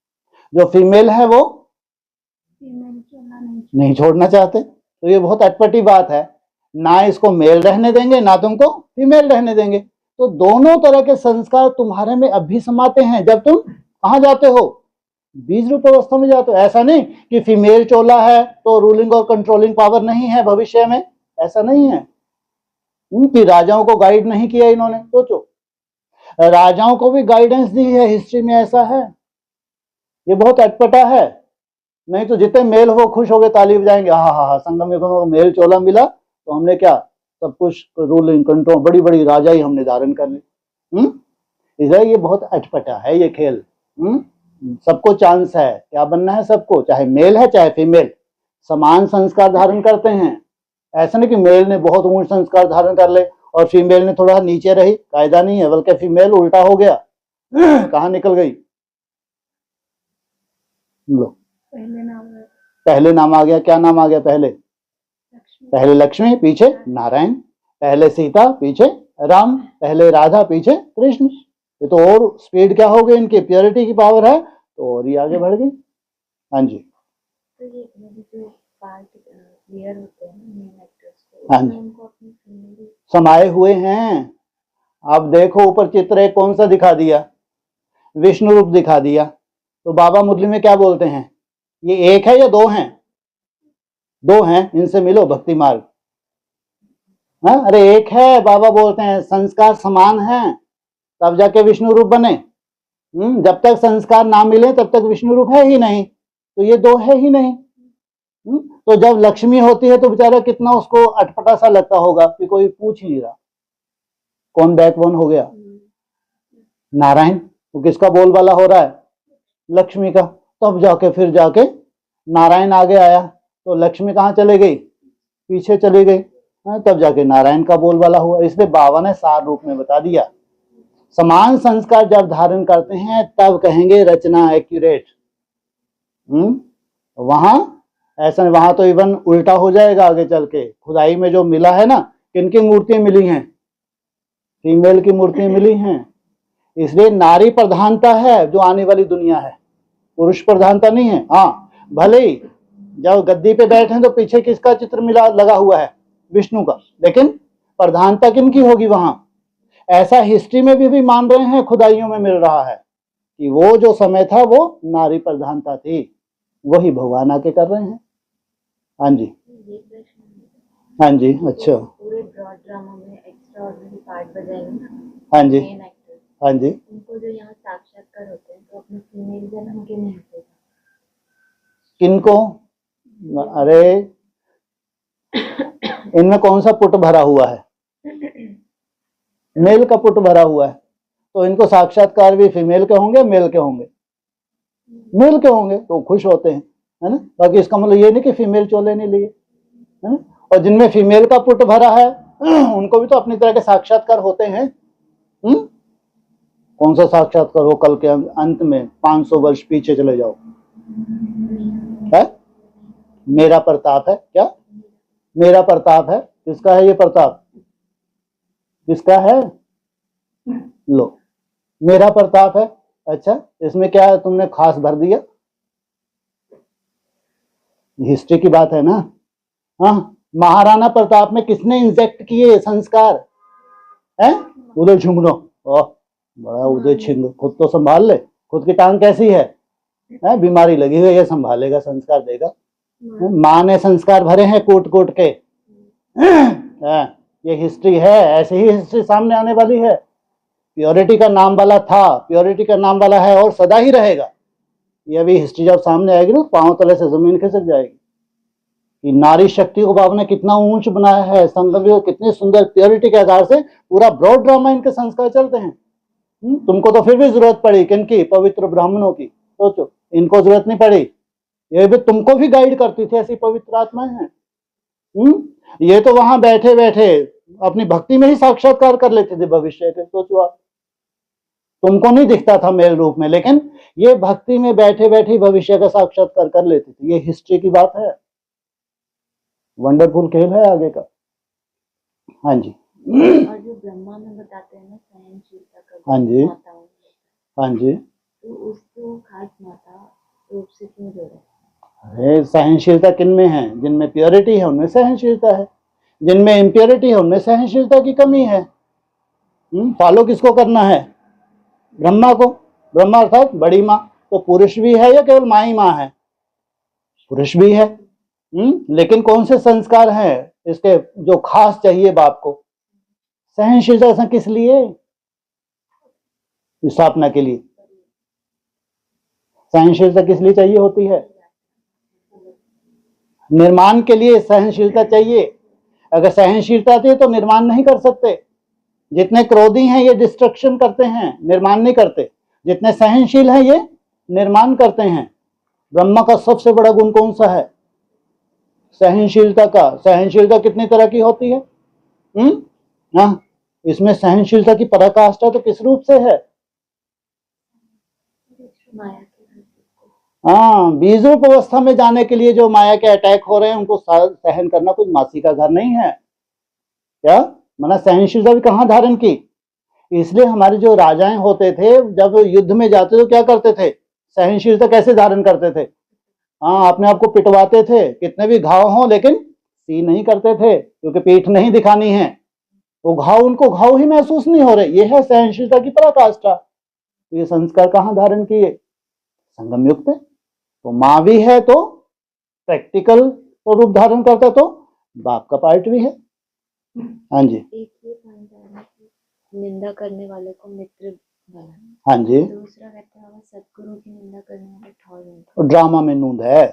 जो फीमेल है वो नहीं छोड़ना चाहते। तो ये बहुत अटपटी बात है। ना इसको मेल रहने देंगे, ना तुमको फीमेल रहने देंगे। तो दोनों तरह के संस्कार तुम्हारे में अभी समाते हैं जब तुम कहाँ जाते हो? बीज रूप अवस्था में जाते हो। ऐसा नहीं कि फीमेल चोला है तो रूलिंग और कंट्रोलिंग पावर नहीं है भविष्य में। ऐसा नहीं है कि राजाओं को गाइड नहीं किया इन्होंने। सोचो, राजाओं को भी गाइडेंस दी है हिस्ट्री में। ऐसा है, ये बहुत अटपटा है। नहीं तो जितने मेल हो खुश हो गए, ताली बजाएंगे, हाँ हाँ हाँ, संगम युग में मेल चोला मिला तो हमने क्या सब कुछ रूलिंग कंट्रोल, बड़ी बड़ी राजा ही हमने धारण कर ली। इसलिए ये बहुत अटपटा है ये खेल। सबको चांस है, क्या बनना है सबको, चाहे मेल है चाहे फीमेल, समान संस्कार धारण करते हैं। ऐसा नहीं कि मेल ने बहुत ऊंच संस्कार धारण कर ले और फीमेल ने थोड़ा नीचे रही, कायदा नहीं है। बल्कि फीमेल उल्टा हो गया, कहाँ निकल गई? लो, पहले नाम पहले नाम आ गया, क्या नाम आ गया पहले? पहले लक्ष्मी, पीछे नारायण, पहले सीता, पीछे राम, पहले राधा, पीछे कृष्ण। ये तो और स्पीड क्या हो गई, इनकी प्योरिटी की पावर है तो और ही आगे बढ़ गई। हाँ जी, तो ये जो पार्ट क्लियर होते हैं मेन एक्टर्स को, हाँ उसमें जी, उनको अपनी फीमेल समाये हुए हैं। आप देखो ऊपर चित्र एक कौन सा दिखा दिया, विष्णु रूप दिखा दिया। तो बाबा मुरली में क्या बोलते हैं, ये एक है या दो हैं? दो हैं, इनसे मिलो भक्ति मार्ग। हाँ, अरे एक है, बाबा बोलते हैं संस्कार समान हैं तब जाके विष्णु रूप बने। जब तक संस्कार ना मिले तब तक विष्णु रूप है ही नहीं, तो ये दो है ही नहीं। तो जब लक्ष्मी होती है तो बेचारा कितना उसको अटपटा सा लगता होगा कि कोई पूछ ही नहीं रहा। कौन बैकबोन हो गया? नारायण। तो किसका बोलबाला हो रहा है? लक्ष्मी का। तब जाके फिर जाके नारायण आगे आया तो लक्ष्मी कहाँ चले गई? पीछे चली गई। तब जाके नारायण का बोलबाला हुआ। इसलिए बाबा ने सार रूप में बता दिया, समान संस्कार जब धारण करते हैं तब कहेंगे रचना एक्यूरेट। वहां ऐसा, वहां तो इवन उल्टा हो जाएगा आगे चल के। खुदाई में जो मिला है ना, किन की मूर्तियां मिली हैं? फीमेल की मूर्तियां मिली हैं। इसलिए नारी प्रधानता है जो आने वाली दुनिया है, पुरुष प्रधानता नहीं है। हाँ, भले ही जब गद्दी पे बैठे हैं तो पीछे किसका चित्र मिला लगा हुआ है? विष्णु का, लेकिन प्रधानता किन की होगी वहां? ऐसा हिस्ट्री में भी मान रहे हैं, खुदाइयों में मिल रहा है कि वो जो समय था वो नारी प्रधानता थी। वही भगवान आके कर रहे हैं। हाँ जी, ये प्रश्न है। हाँ जी, अच्छा, पूरे ब्रॉड ड्रामा में एक्स्ट्रा ऑर्डिनरी पार्ट बजाएंगे ना हाँ जी, मेन एक्टर, हाँ जी। उनको जो यहाँ साक्षात्कार होते हैं तो अपने फीमेल जन्म के नहीं होते। किनको? अरे इनमें कौन सा पुट भरा हुआ है? मेल का पुट भरा हुआ है, तो इनको साक्षात्कार भी फीमेल के होंगे, मेल के होंगे? मेल के होंगे तो खुश होते हैं, है ना। बाकी इसका मतलब ये नहीं कि फीमेल चोले नहीं लिए, है ना। और जिनमें फीमेल का पुट भरा है उनको भी तो अपनी तरह के साक्षात्कार होते हैं। कौन सा साक्षात्कार हो? कल के अंत में 500 वर्ष पीछे चले जाओ, है मेरा प्रताप है। क्या मेरा प्रताप है? किसका है ये प्रताप? किसका है? लो, मेरा प्रताप है। अच्छा, इसमें क्या है तुमने खास भर दिया? हिस्ट्री की बात है ना। हाँ, महाराणा प्रताप में किसने इंजेक्ट किए संस्कार? है उदय छिंगनो। ओह, बड़ा उदय छिंग, खुद तो संभाल ले। खुद की टांग कैसी है? बीमारी लगी हुई है, संभालेगा, संस्कार देगा। माँ ने संस्कार भरे हैं कोट कोट के। ये हिस्ट्री है, ऐसे ही हिस्ट्री सामने आने वाली है। प्योरिटी का नाम वाला था, प्योरिटी का नाम वाला है और सदा ही रहेगा। ये भी हिस्ट्री जब सामने आएगी ना, पांव तले से जमीन खिसक जाएगी कि नारी शक्ति को बाबा ने कितना ऊंच बनाया है। संगम को कितनी सुंदर प्योरिटी के आधार से पूरा ब्रॉड ड्रामा इनके संस्कार चलते हैं। तुमको तो फिर भी जरूरत पड़ी किनकी? पवित्र ब्राह्मणों की। सोचो, इनको जरूरत नहीं पड़ी, ये भी तुमको भी गाइड करती थी, ऐसी पवित्र आत्माएं हैं। ये तो वहां बैठे बैठे अपनी भक्ति में ही साक्षात्कार कर लेते थे भविष्य के। सोचो आप, तुमको नहीं दिखता था मेरे रूप में, लेकिन ये भक्ति में बैठे बैठे भविष्य का साक्षात्कार कर लेते थे। ये हिस्ट्री की बात है, वंडरफुल खेल है आगे का। हाँ जी। और जो ब्रह्मा में बताते हैं ना सहनशीलता का, हाँ जी, माताओं में, हाँ जी। तो उसको खास माता रूप से क्यों जोड़े? अरे सहनशीलता किन में है? जिनमें प्योरिटी है उनमें सहनशीलता है, जिनमें इम्प्योरिटी है उनमें सहनशीलता की कमी है। फॉलो किसको करना है? ब्रह्मा को। ब्रह्मा अर्थात बड़ी माँ। तो पुरुष भी है या केवल माँ ही माँ है? पुरुष भी है। लेकिन कौन से संस्कार हैं इसके जो खास चाहिए बाप को? सहनशीलता ऐसा किस लिए? स्थापना के लिए। सहनशीलता किस लिए चाहिए होती है? निर्माण के लिए सहनशीलता चाहिए। अगर सहनशीलता आती है तो निर्माण नहीं कर सकते। जितने क्रोधी हैं ये डिस्ट्रक्शन करते हैं, निर्माण नहीं करते। जितने सहनशील हैं ये निर्माण करते हैं। ब्रह्मा का सबसे बड़ा गुण कौन सा है? सहनशीलता का। सहनशीलता कितनी तरह की होती है? हाँ, इसमें सहनशीलता की पराकाष्ठा तो किस रूप से है? माया के रूप को। हाँ, बीज रूप अवस्था में जाने के लिए जो माया के अटैक हो रहे हैं उनको सहन करना कुछ मासी का घर नहीं है। क्या मना सहनशीलता भी कहाँ धारण की। इसलिए हमारे जो राजाएं होते थे जब युद्ध में जाते तो क्या करते थे, सहनशीलता कैसे धारण करते थे। हाँ, अपने आप को पिटवाते थे, कितने भी घाव हों लेकिन सी नहीं करते थे, क्योंकि पीठ नहीं दिखानी है। वो घाव उनको घाव ही महसूस नहीं हो रहे, ये है सहनशीलता की पराकाष्ठा। तो ये संस्कार कहाँ धारण किए, संगम युक्त है। तो माँ भी है तो प्रैक्टिकल रूप धारण करता, तो बाप का पार्ट भी है। हाँ जी, एक ये पॉइंट है कि निंदा करने वाले को मित्र बनाना। हाँ जी, दूसरा कहते हैं सदगुरु की निंदा करने वाले ठौर बनते तो ड्रामा में नूंद है।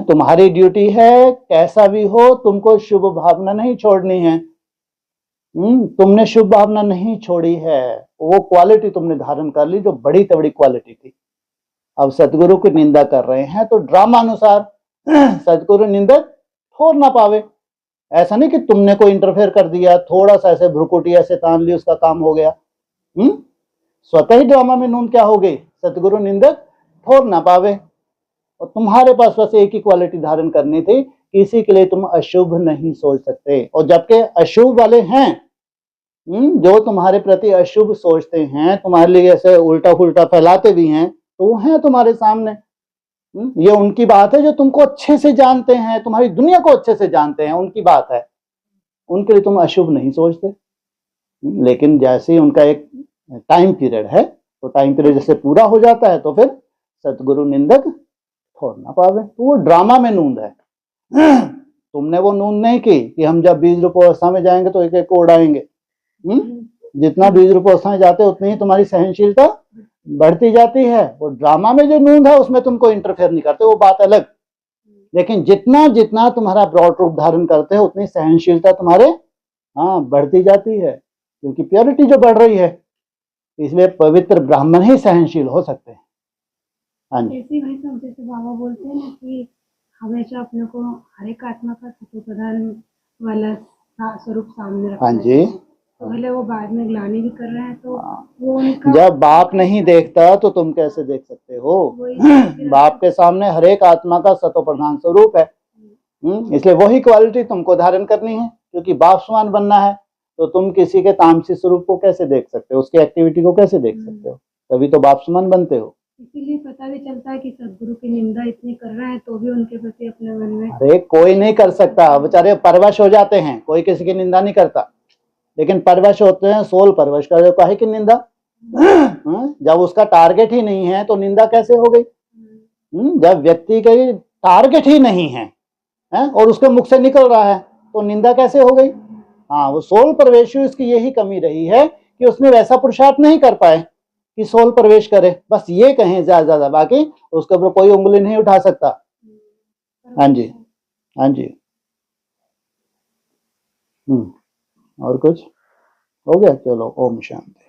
तुम्हारी ड्यूटी है कैसा भी हो तुमको शुभ भावना नहीं छोड़नी है। तुमने शुभ भावना नहीं छोड़ी है, वो क्वालिटी तुमने धारण कर ली जो बड़ी तबड़ी क्वालिटी थी। अब सदगुरु की निंदा कर रहे हैं तो ड्रामा अनुसार सदगुरु निंदक ठोर ना पावे। ऐसा नहीं कि तुमने कोई इंटरफेयर कर दिया, थोड़ा सा ऐसे भ्रुकुटी ऐसे तान ली उसका काम हो गया। स्वतः ही ड्रामा में नून क्या हो गई, सदगुरु निंदक ठोर ना पावे। और तुम्हारे पास बस एक ही क्वालिटी धारण करनी थी, किसी के लिए तुम अशुभ नहीं सोच सकते। और जबकि अशुभ वाले हैं, जो तुम्हारे प्रति अशुभ सोचते हैं, तुम्हारे लिए ऐसे उल्टा फुल्टा फैलाते भी हैं, तो वो हैं तुम्हारे सामने। ये उनकी बात है जो तुमको अच्छे से जानते हैं, तुम्हारी दुनिया को अच्छे से जानते हैं, उनकी बात है। उनके लिए तुम अशुभ नहीं सोचते। लेकिन जैसे ही उनका एक टाइम पीरियड है, तो टाइम पीरियड जैसे पूरा हो जाता है तो फिर सतगुरु निंदक छोड़ ना पावे। तो वो ड्रामा में नूंद है। तुमने वो नूंद नहीं की कि हम जब बीज रूप अवस्था में जाएंगे तो एक एक को उड़ाएंगे। जितना बीज रूप अवस्था में जाते उतनी ही तुम्हारी सहनशीलता बढ़ती जाती है। वो ड्रामा में जो नूंद है उसमें तुमको इंटरफेयर नहीं करते, वो बात अलग। लेकिन जितना जितना तुम्हारा ब्रॉड रूप धारण करते हो उतनी सहनशीलता तुम्हारे बढ़ती जाती है, क्योंकि प्योरिटी जो बढ़ रही है। इसलिए पवित्र ब्राह्मण ही सहनशील हो सकते हैं। हाँ जी, ऐसे भाई साहब जैसे बाबा बोलते हैं ना कि हमेशा अपने को हर एक आत्मा का सतो प्रधान वाला स्वरूप सामने रखना हाँ जी। चाहिए। तो भले वो बाद में ग्लानि भी कर रहे हैं तो वो उनका जब बाप नहीं देखता तो तुम कैसे देख सकते हो। बाप के सामने हर एक आत्मा का सतो प्रधान स्वरूप है। इसलिए वही क्वालिटी तुमको धारण करनी है, क्योंकि बाप समान बनना है। तो तुम किसी के तामसी स्वरूप को कैसे देख सकते हो, उसकी एक्टिविटी को कैसे देख सकते हो, तभी तो बाप समान बनते हो। इसीलिए पता भी चलता है कि सदगुरु की निंदा इतनी कर रहे हैं तो भी उनके प्रति अपने मन में अरे कोई नहीं कर सकता, बेचारे परवश हो जाते हैं, कोई किसी की निंदा नहीं करता। लेकिन परवश होते हैं, सोल परवश करे काहे की निंदा। जब उसका टारगेट ही नहीं है तो निंदा कैसे हो गई। जब व्यक्ति के टारगेट ही नहीं है, और उसके मुख से निकल रहा है तो निंदा कैसे हो गई। हाँ, वो सोल प्रवेश इसकी यही कमी रही है कि उसने वैसा पुरुषार्थ नहीं कर पाए कि सोल प्रवेश करे। बस ये कहें ज्यादा, बाकी उसके ऊपर कोई उंगली नहीं उठा सकता। हाँ जी, हाँ जी। और कुछ हो गया, चलो ओम शांति।